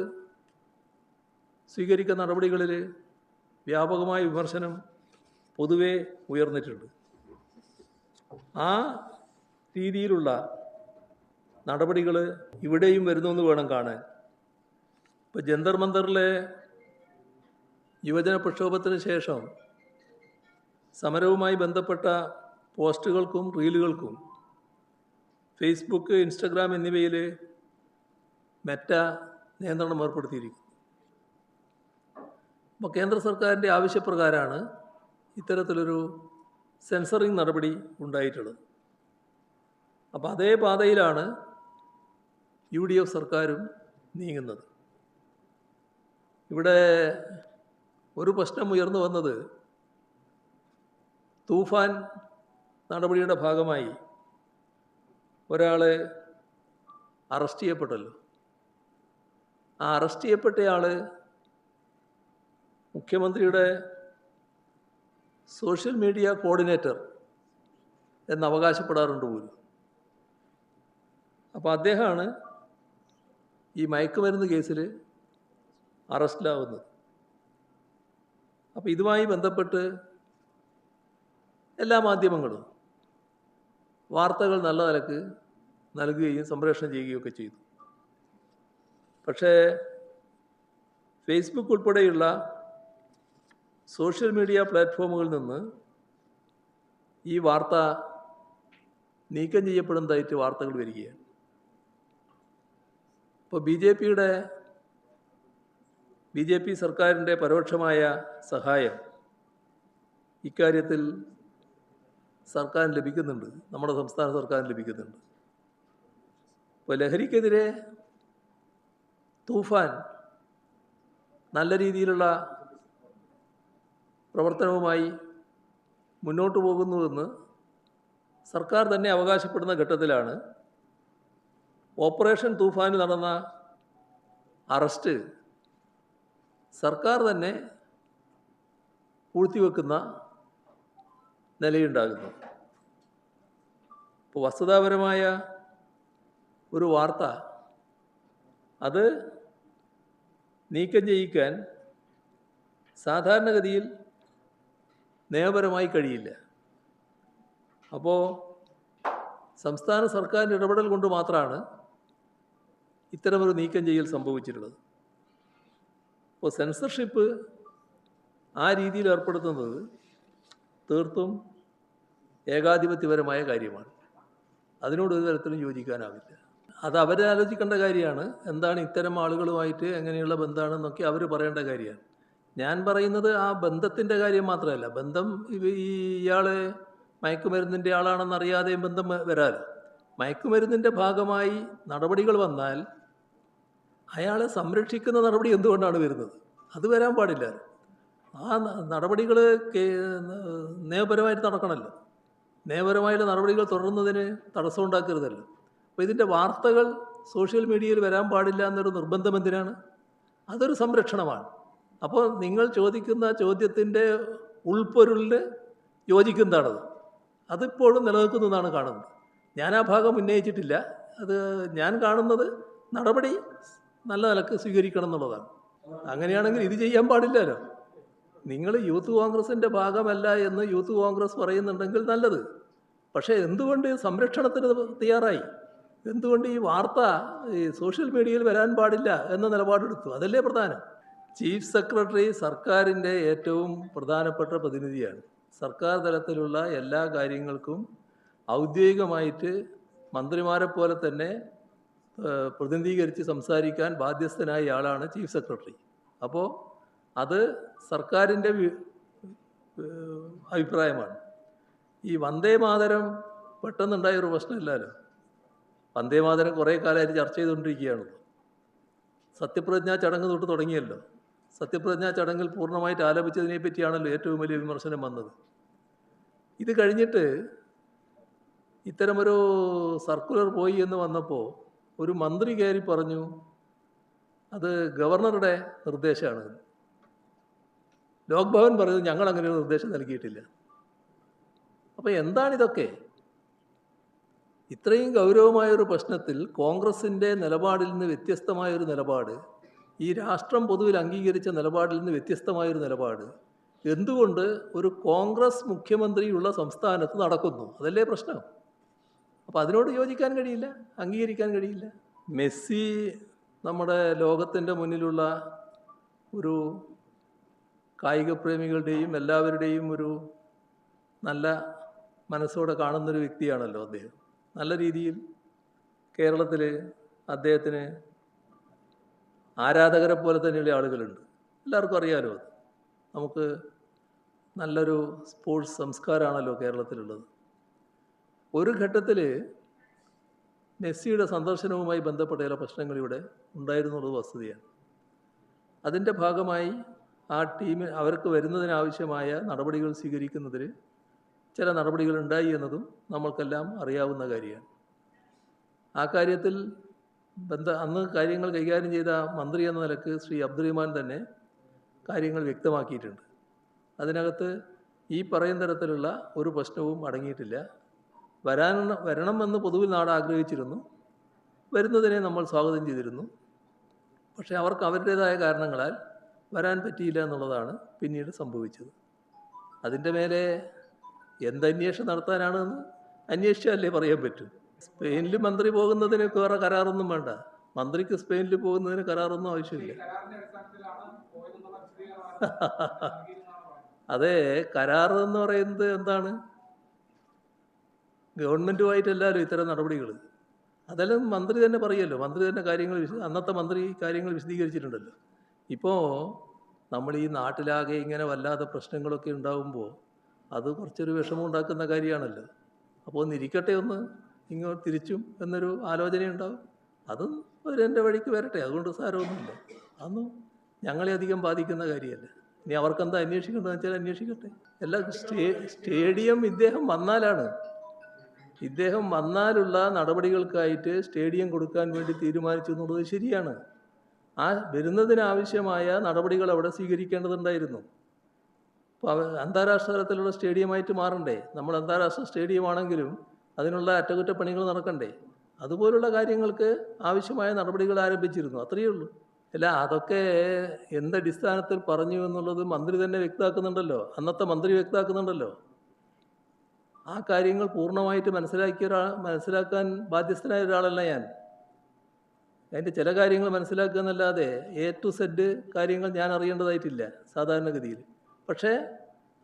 സ്വീകരിക്കുന്ന നടപടികളിൽ വ്യാപകമായ വിമർശനം പൊതുവെ ഉയർന്നിട്ടുണ്ട്. ആ രീതിയിലുള്ള നടപടികൾ ഇവിടെയും വരുന്നു എന്ന് വേണം കാണാൻ. ഇപ്പോൾ ജന്തർ മന്ദറിലെ യുവജന പ്രക്ഷോഭത്തിന് ശേഷം സമരവുമായി ബന്ധപ്പെട്ട പോസ്റ്റുകൾക്കും റീലുകൾക്കും ഫേസ്ബുക്ക്, ഇൻസ്റ്റഗ്രാം എന്നിവയിൽ മെറ്റ നിയന്ത്രണം ഏർപ്പെടുത്തിയിരിക്കുന്നു. അപ്പോൾ കേന്ദ്ര സർക്കാരിൻ്റെ ആവശ്യപ്രകാരമാണ് ഇത്തരത്തിലൊരു സെൻസറിങ് നടപടി ഉണ്ടായിട്ടുള്ളത്. അപ്പോൾ അതേ പാതയിലാണ് UDF സർക്കാരും നീങ്ങുന്നത്. ഇവിടെ ഒരു പ്രശ്നം ഉയർന്നു വന്നത് തൂഫാൻ നടപടിയുടെ ഭാഗമായി ഒരാൾ അറസ്റ്റ് ചെയ്യപ്പെട്ടല്ലോ. ആ അറസ്റ്റ് ചെയ്യപ്പെട്ടയാൾ മുഖ്യമന്ത്രിയുടെ സോഷ്യൽ മീഡിയ കോർഡിനേറ്റർ എന്ന് അവകാശപ്പെടാറുണ്ട് പോലും. അപ്പോൾ അദ്ദേഹമാണ് ഈ മയക്കുമരുന്ന് കേസിൽ അറസ്റ്റിലാവുന്നത്. അപ്പോൾ ഇതുമായി ബന്ധപ്പെട്ട് എല്ലാ മാധ്യമങ്ങളും വാർത്തകൾ നല്ല നിലക്ക് നൽകുകയും സംപ്രേഷണം ചെയ്യുകയൊക്കെ ചെയ്തു. പക്ഷേ ഫേസ്ബുക്ക് ഉൾപ്പെടെയുള്ള സോഷ്യൽ മീഡിയ പ്ലാറ്റ്ഫോമുകളിൽ നിന്ന് ഈ വാർത്ത നീക്കം ചെയ്യപ്പെടുന്നതായിട്ട് വാർത്തകൾ വരികയാണ്. ഇപ്പോൾ ബി ജെ പി സർക്കാരിൻ്റെ പരോക്ഷമായ സഹായം ഇക്കാര്യത്തിൽ സർക്കാരിന് ലഭിക്കുന്നുണ്ട്, നമ്മുടെ സംസ്ഥാന സർക്കാരിന് ലഭിക്കുന്നുണ്ട്. ഇപ്പോൾ ലഹരിക്കെതിരെ തൂഫാൻ നല്ല രീതിയിലുള്ള പ്രവർത്തനവുമായി മുന്നോട്ട് പോകുന്നുവെന്ന് സർക്കാർ തന്നെ അവകാശപ്പെടുന്ന ഘട്ടത്തിലാണ് ഓപ്പറേഷൻ തൂഫാനിൽ നടന്ന അറസ്റ്റ് സർക്കാർ തന്നെ പൂഴ്ത്തിവെക്കുന്ന നിലയുണ്ടാകുന്നു. ഇപ്പോൾ വസ്തുതാപരമായ ഒരു വാർത്ത അത് നീക്കം ചെയ്യിക്കാൻ സാധാരണഗതിയിൽ നിയമപരമായി കഴിയില്ല. അപ്പോൾ സംസ്ഥാന സർക്കാരിൻ്റെ ഇടപെടൽ കൊണ്ട് മാത്രമാണ് ഇത്തരമൊരു നീക്കം ചെയ്യൽ സംഭവിച്ചിട്ടുള്ളത്. അപ്പോൾ സെൻസർഷിപ്പ് ആ രീതിയിൽ ഏർപ്പെടുത്തുന്നത് തീർത്തും ഏകാധിപത്യപരമായ കാര്യമാണ്. അതിനോട് ഒരു തരത്തിലും യോജിക്കാനാവില്ല. അത് അവരാലോചിക്കേണ്ട കാര്യമാണ്. എന്താണ് ഇത്തരം ആളുകളുമായിട്ട് എങ്ങനെയുള്ള ബന്ധമാണെന്നൊക്കെ അവർ പറയേണ്ട കാര്യമാണ്. ഞാൻ പറയുന്നത് ആ ബന്ധത്തിൻ്റെ കാര്യം മാത്രമല്ല. ബന്ധം ഇയാൾ മയക്കുമരുന്നിൻ്റെ ആളാണെന്നറിയാതെയും ബന്ധം വരാമല്ലോ. മയക്കുമരുന്നിൻ്റെ ഭാഗമായി നടപടികൾ വന്നാൽ അയാളെ സംരക്ഷിക്കുന്ന നടപടി എന്തുകൊണ്ടാണ് വരുന്നത്? അത് വരാൻ പാടില്ല. ആ നടപടികൾ നിയമപരമായിട്ട് നടക്കണമല്ലോ. നിയമപരമായിട്ട് നടപടികൾ തുടരുന്നതിന് തടസ്സം ഉണ്ടാക്കരുതല്ലോ. അപ്പോൾ ഇതിൻ്റെ വാർത്തകൾ സോഷ്യൽ മീഡിയയിൽ വരാൻ പാടില്ല എന്നൊരു നിർബന്ധം എന്തിനാണ്? അതൊരു സംരക്ഷണമാണ്. അപ്പോൾ നിങ്ങൾ ചോദിക്കുന്ന ചോദ്യത്തിൻ്റെ ഉൾപ്പൊരുളിന് യോജിക്കുന്നതാണത്. അതിപ്പോഴും നിലനിൽക്കുന്നതാണ് കാണുന്നത്. ഞാൻ ആ ഭാഗം ഉന്നയിച്ചിട്ടില്ല. അത് ഞാൻ കാണുന്നത് നടപടി നല്ല നിലക്ക് സ്വീകരിക്കണം എന്നുള്ളതാണ്. അങ്ങനെയാണെങ്കിൽ ഇത് ചെയ്യാൻ പാടില്ലല്ലോ. നിങ്ങൾ യൂത്ത് കോൺഗ്രസിൻ്റെ ഭാഗമല്ല എന്ന് യൂത്ത് കോൺഗ്രസ് പറയുന്നുണ്ടെങ്കിൽ നല്ലത്. പക്ഷേ എന്തുകൊണ്ട് സംരക്ഷണത്തിന് തയ്യാറായി? എന്തുകൊണ്ട് ഈ വാർത്ത ഈ സോഷ്യൽ മീഡിയയിൽ വരാൻ പാടില്ല എന്ന നിലപാടെടുത്തു? അതല്ലേ പ്രധാനം. ചീഫ് സെക്രട്ടറി സർക്കാരിൻ്റെ ഏറ്റവും പ്രധാനപ്പെട്ട പ്രതിനിധിയാണ്. സർക്കാർ തലത്തിലുള്ള എല്ലാ കാര്യങ്ങൾക്കും ഔദ്യോഗികമായിട്ട് മന്ത്രിമാരെ പോലെ തന്നെ പ്രതിനിധീകരിച്ച് സംസാരിക്കാൻ ബാധ്യസ്ഥനായ ആളാണ് ചീഫ് സെക്രട്ടറി. അപ്പോൾ അത് സർക്കാരിൻ്റെ അഭിപ്രായമാണ്. ഈ വന്ദേ മാതരം പെട്ടെന്നുണ്ടായൊരു പ്രശ്നമില്ലല്ലോ. വന്ദേ മാതരം കുറേ കാലമായിട്ട് ചർച്ച ചെയ്തുകൊണ്ടിരിക്കുകയാണല്ലോ. സത്യപ്രതിജ്ഞാ ചടങ്ങ് തൊട്ട് തുടങ്ങിയല്ലോ. സത്യപ്രതിജ്ഞാ ചടങ്ങിൽ പൂർണ്ണമായിട്ട് ആലപിച്ചതിനെ പറ്റിയാണല്ലോ ഏറ്റവും വലിയ വിമർശനം വന്നത്. ഇത് കഴിഞ്ഞിട്ട് ഇത്തരമൊരു സർക്കുലർ പോയി എന്ന് വന്നപ്പോൾ ഒരു മന്ത്രി കയറി പറഞ്ഞു അത് ഗവർണറുടെ നിർദ്ദേശമാണ്. ലോക് ഭവൻ പറയുന്നത് ഞങ്ങൾ അങ്ങനെ ഒരു നിർദ്ദേശം നൽകിയിട്ടില്ല. അപ്പോൾ എന്താണിതൊക്കെ? ഇത്രയും ഗൗരവമായൊരു പ്രശ്നത്തിൽ കോൺഗ്രസിൻ്റെ നിലപാടിൽ നിന്ന് വ്യത്യസ്തമായൊരു നിലപാട്, ഈ രാഷ്ട്രം പൊതുവിൽ അംഗീകരിച്ച നിലപാടിൽ നിന്ന് വ്യത്യസ്തമായൊരു നിലപാട് എന്തുകൊണ്ട് ഒരു കോൺഗ്രസ് മുഖ്യമന്ത്രിയുള്ള സംസ്ഥാനത്ത് നടക്കുന്നു? അതല്ലേ പ്രശ്നം. അപ്പോൾ അതിനോട് യോജിക്കാൻ കഴിയില്ല, അംഗീകരിക്കാൻ കഴിയില്ല. മെസ്സി നമ്മുടെ ലോകത്തിൻ്റെ മുന്നിലുള്ള ഒരു കായിക പ്രേമികളുടെയും എല്ലാവരുടെയും ഒരു നല്ല മനസ്സോടെ കാണുന്നൊരു വ്യക്തിയാണല്ലോ അദ്ദേഹം. നല്ല രീതിയിൽ കേരളത്തിൽ അദ്ദേഹത്തിന് ആരാധകരെ പോലെ തന്നെയുള്ള ആളുകളുണ്ട്. എല്ലാവർക്കും അറിയാലോ അത്. നമുക്ക് നല്ലൊരു സ്പോർട്സ് സംസ്കാരമാണല്ലോ കേരളത്തിലുള്ളത്. ഒരു ഘട്ടത്തിൽ മെസ്സിയുടെ സന്ദർശനവുമായി ബന്ധപ്പെട്ട ചില പ്രശ്നങ്ങൾ ഇവിടെ ഉണ്ടായിരുന്നുള്ളത് വസ്തുതയാണ്. അതിൻ്റെ ഭാഗമായി ആ ടീം അവർക്ക് വരുന്നതിനാവശ്യമായ നടപടികൾ സ്വീകരിക്കുന്നതിൽ ചില നടപടികൾ ഉണ്ടായി എന്നതും നമ്മൾക്കെല്ലാം അറിയാവുന്ന കാര്യമാണ്. ആ കാര്യത്തിൽ അന്ന് കാര്യങ്ങൾ കൈകാര്യം ചെയ്ത മന്ത്രി എന്ന നിലക്ക് ശ്രീ അബ്ദുറഹിമാൻ തന്നെ കാര്യങ്ങൾ വ്യക്തമാക്കിയിട്ടുണ്ട്. അതിനകത്ത് ഈ പറയുന്ന തരത്തിലുള്ള ഒരു പ്രശ്നവും അടങ്ങിയിട്ടില്ല. വരണമെന്ന് പൊതുവിൽ നാട് ആഗ്രഹിച്ചിരുന്നു, വരുന്നതിനെ നമ്മൾ സ്വാഗതം ചെയ്തിരുന്നു. പക്ഷേ അവർക്ക് അവരുടേതായ കാരണങ്ങളാൽ വരാൻ പറ്റിയില്ല എന്നുള്ളതാണ് പിന്നീട് സംഭവിച്ചത്. അതിൻ്റെ മേലെ എന്തന്വേഷണം നടത്താനാണെന്ന് അന്വേഷിച്ചാലേ പറയാൻ പറ്റും. സ്പെയിനിൽ മന്ത്രി പോകുന്നതിന് വേറെ കരാറൊന്നും വേണ്ട. മന്ത്രിക്ക് സ്പെയിനിൽ പോകുന്നതിന് കരാറൊന്നും ആവശ്യമില്ല. അതെ, കരാർ എന്ന് പറയുന്നത് എന്താണ്? ഗവൺമെൻറ്റുമായിട്ടല്ലല്ലോ ഇത്തരം നടപടികൾ. അതെല്ലാം മന്ത്രി തന്നെ പറയുമല്ലോ. മന്ത്രി തന്നെ അന്നത്തെ മന്ത്രി കാര്യങ്ങൾ വിശദീകരിച്ചിട്ടുണ്ടല്ലോ. ഇപ്പോൾ നമ്മൾ ഈ നാട്ടിലാകെ ഇങ്ങനെ വല്ലാതെ പ്രശ്നങ്ങളൊക്കെ ഉണ്ടാകുമ്പോൾ അത് കുറച്ചൊരു വിഷമം ഉണ്ടാക്കുന്ന കാര്യമാണല്ലോ. അപ്പോൾ ഒന്നിരിക്കട്ടെ, ഒന്ന് ഇങ്ങോട്ട് തിരിച്ചും എന്നൊരു ആലോചനയുണ്ടാവും. അതും അവരെൻ്റെ വഴിക്ക് വരട്ടെ, അതുകൊണ്ട് സാരമൊന്നുമില്ല. അതൊന്നും ഞങ്ങളെ അധികം ബാധിക്കുന്ന കാര്യമല്ല. ഇനി അവർക്കെന്താ അന്വേഷിക്കേണ്ടതെന്ന് വെച്ചാൽ അന്വേഷിക്കട്ടെ. എല്ലാ സ്റ്റേഡിയം ഇദ്ദേഹം വന്നാലുള്ള നടപടികൾക്കായിട്ട് സ്റ്റേഡിയം കൊടുക്കാൻ വേണ്ടി തീരുമാനിച്ചു എന്നുള്ളത് ശരിയാണ്. ആ വരുന്നതിനാവശ്യമായ നടപടികൾ അവിടെ സ്വീകരിക്കേണ്ടതുണ്ടായിരുന്നു. അപ്പോൾ അന്താരാഷ്ട്ര തലത്തിലുള്ള സ്റ്റേഡിയമായിട്ട് മാറണ്ടേ? നമ്മൾ അന്താരാഷ്ട്ര സ്റ്റേഡിയമാണെങ്കിലും അതിനുള്ള അറ്റകുറ്റപ്പണികൾ നടക്കണ്ടേ? അതുപോലുള്ള കാര്യങ്ങൾക്ക് ആവശ്യമായ നടപടികൾ ആരംഭിച്ചിരുന്നു, അത്രയേ ഉള്ളൂ. അല്ല, അതൊക്കെ എന്തടിസ്ഥാനത്തിൽ പറഞ്ഞു എന്നുള്ളത് മന്ത്രി തന്നെ വ്യക്തമാക്കുന്നുണ്ടല്ലോ, അന്നത്തെ മന്ത്രി വ്യക്തമാക്കുന്നുണ്ടല്ലോ. ആ കാര്യങ്ങൾ പൂർണ്ണമായിട്ട് മനസ്സിലാക്കാൻ ബാധ്യസ്ഥനായ ഒരാളല്ല ഞാൻ. അതിൻ്റെ ചില കാര്യങ്ങൾ മനസ്സിലാക്കുക എന്നല്ലാതെ A to Z കാര്യങ്ങൾ ഞാൻ അറിയേണ്ടതായിട്ടില്ല സാധാരണഗതിയിൽ. പക്ഷേ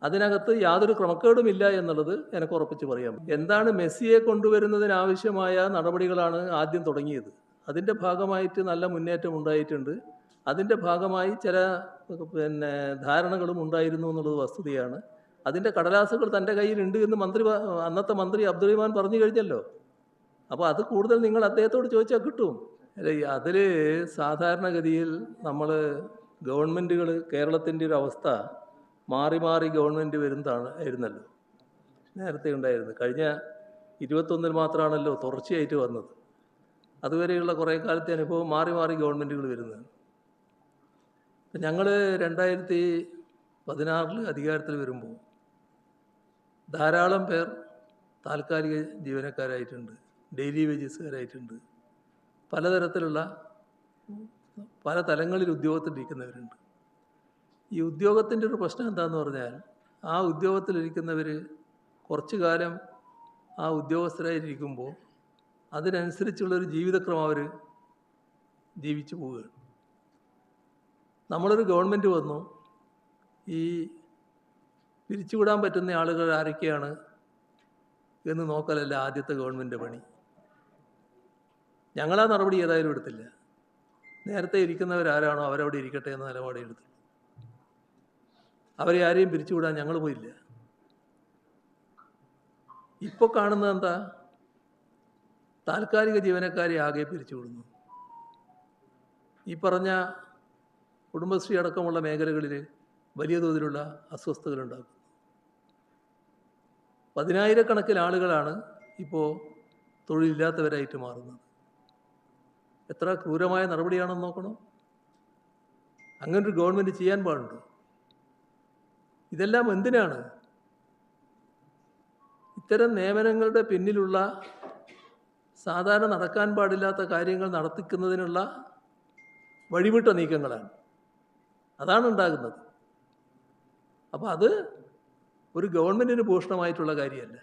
അതിനകത്ത് യാതൊരു ക്രമക്കേടുമില്ല എന്നുള്ളത് എനിക്ക് ഉറപ്പിച്ച് പറയാം. എന്താണ് മെസ്സിയെ കൊണ്ടുവരുന്നതിനാവശ്യമായ നടപടികളാണ് ആദ്യം തുടങ്ങിയത്. അതിൻ്റെ ഭാഗമായിട്ട് നല്ല മുന്നേറ്റം ഉണ്ടായിട്ടുണ്ട്. അതിൻ്റെ ഭാഗമായി ചില ധാരണകളും ഉണ്ടായിരുന്നു എന്നുള്ളത് വസ്തുതയാണ്. അതിൻ്റെ കടലാസുകൾ തൻ്റെ കയ്യിലുണ്ട് എന്ന് അന്നത്തെ മന്ത്രി അബ്ദുറഹിമാൻ പറഞ്ഞു കഴിഞ്ഞല്ലോ. അപ്പോൾ അത് കൂടുതൽ നിങ്ങൾ അദ്ദേഹത്തോട് ചോദിച്ചാൽ കിട്ടും. അതിൽ സാധാരണഗതിയിൽ നമ്മൾ ഗവൺമെൻറ്റുകൾ, കേരളത്തിൻ്റെ ഒരു അവസ്ഥ മാറി മാറി ഗവൺമെൻറ് ആയിരുന്നല്ലോ നേരത്തെ ഉണ്ടായിരുന്നത്. കഴിഞ്ഞ 21 മാത്രമാണല്ലോ തുടർച്ചയായിട്ട് വന്നത്. അതുവരെയുള്ള കുറേ കാലത്തെ അനുഭവം മാറി മാറി ഗവൺമെൻറ്റുകൾ വരുന്നത്. ഞങ്ങൾ 2016 അധികാരത്തിൽ വരുമ്പോൾ ധാരാളം പേർ താൽക്കാലിക ജീവനക്കാരായിട്ടുണ്ട്, ഡെയിലി വേജസുകാരായിട്ടുണ്ട്, പലതരത്തിലുള്ള പല തലങ്ങളിൽ ഉദ്യോഗത്തിലിരിക്കുന്നവരുണ്ട്. ഈ ഉദ്യോഗത്തിൻ്റെ ഒരു പ്രശ്നം എന്താണെന്ന് പറഞ്ഞാൽ, ആ ഉദ്യോഗത്തിലിരിക്കുന്നവർ കുറച്ചു കാലം ആ ഉദ്യോഗസ്ഥരായിരിക്കുമ്പോൾ അതിനനുസരിച്ചുള്ളൊരു ജീവിതക്രമം അവർ ജീവിച്ചു പോവുകയാണ്. നമ്മളൊരു ഗവൺമെൻറ് വന്നു, ഈ പിരിച്ചുവിടാൻ പറ്റുന്ന ആളുകൾ ആരൊക്കെയാണ് എന്ന് നോക്കലല്ല ആദ്യത്തെ ഗവൺമെൻറ് പണി. ഞങ്ങളാ നടപടി ഏതായാലും എടുത്തില്ല. നേരത്തെ ഇരിക്കുന്നവരാരാണോ അവരവിടെ ഇരിക്കട്ടെ എന്ന നിലപാട് എടുത്തു. അവരെ ആരെയും പിരിച്ചുവിടാൻ ഞങ്ങൾ പോയില്ല. ഇപ്പോൾ കാണുന്നത് എന്താ? താൽക്കാലിക ജീവനക്കാരെ ആകെ പിരിച്ചുവിടുന്നു. ഈ പറഞ്ഞ കുടുംബശ്രീ അടക്കമുള്ള മേഖലകളിൽ വലിയ തോതിലുള്ള അസ്വസ്ഥതകളുണ്ടാകും. 10,000-കണക്കിന് ആളുകളാണ് ഇപ്പോൾ തൊഴിലില്ലാത്തവരായിട്ട് മാറുന്നത്. എത്ര ക്രൂരമായ നടപടിയാണെന്ന് നോക്കണം. അങ്ങനൊരു ഗവൺമെൻറ് ചെയ്യാൻ പാടുണ്ടോ? ഇതെല്ലാം എന്തിനാണ്? ഇത്തരം നിയമനങ്ങളുടെ പിന്നിലുള്ള സാധാരണ നടക്കാൻ പാടില്ലാത്ത കാര്യങ്ങൾ നടത്തിക്കുന്നതിനുള്ള വഴിവിട്ട നീക്കങ്ങളാണ്. അതാണ് ഉണ്ടാകുന്നത്. അപ്പോൾ അത് ഒരു ഗവൺമെൻറ്റിന് ഭൂഷണമായിട്ടുള്ള കാര്യമല്ല.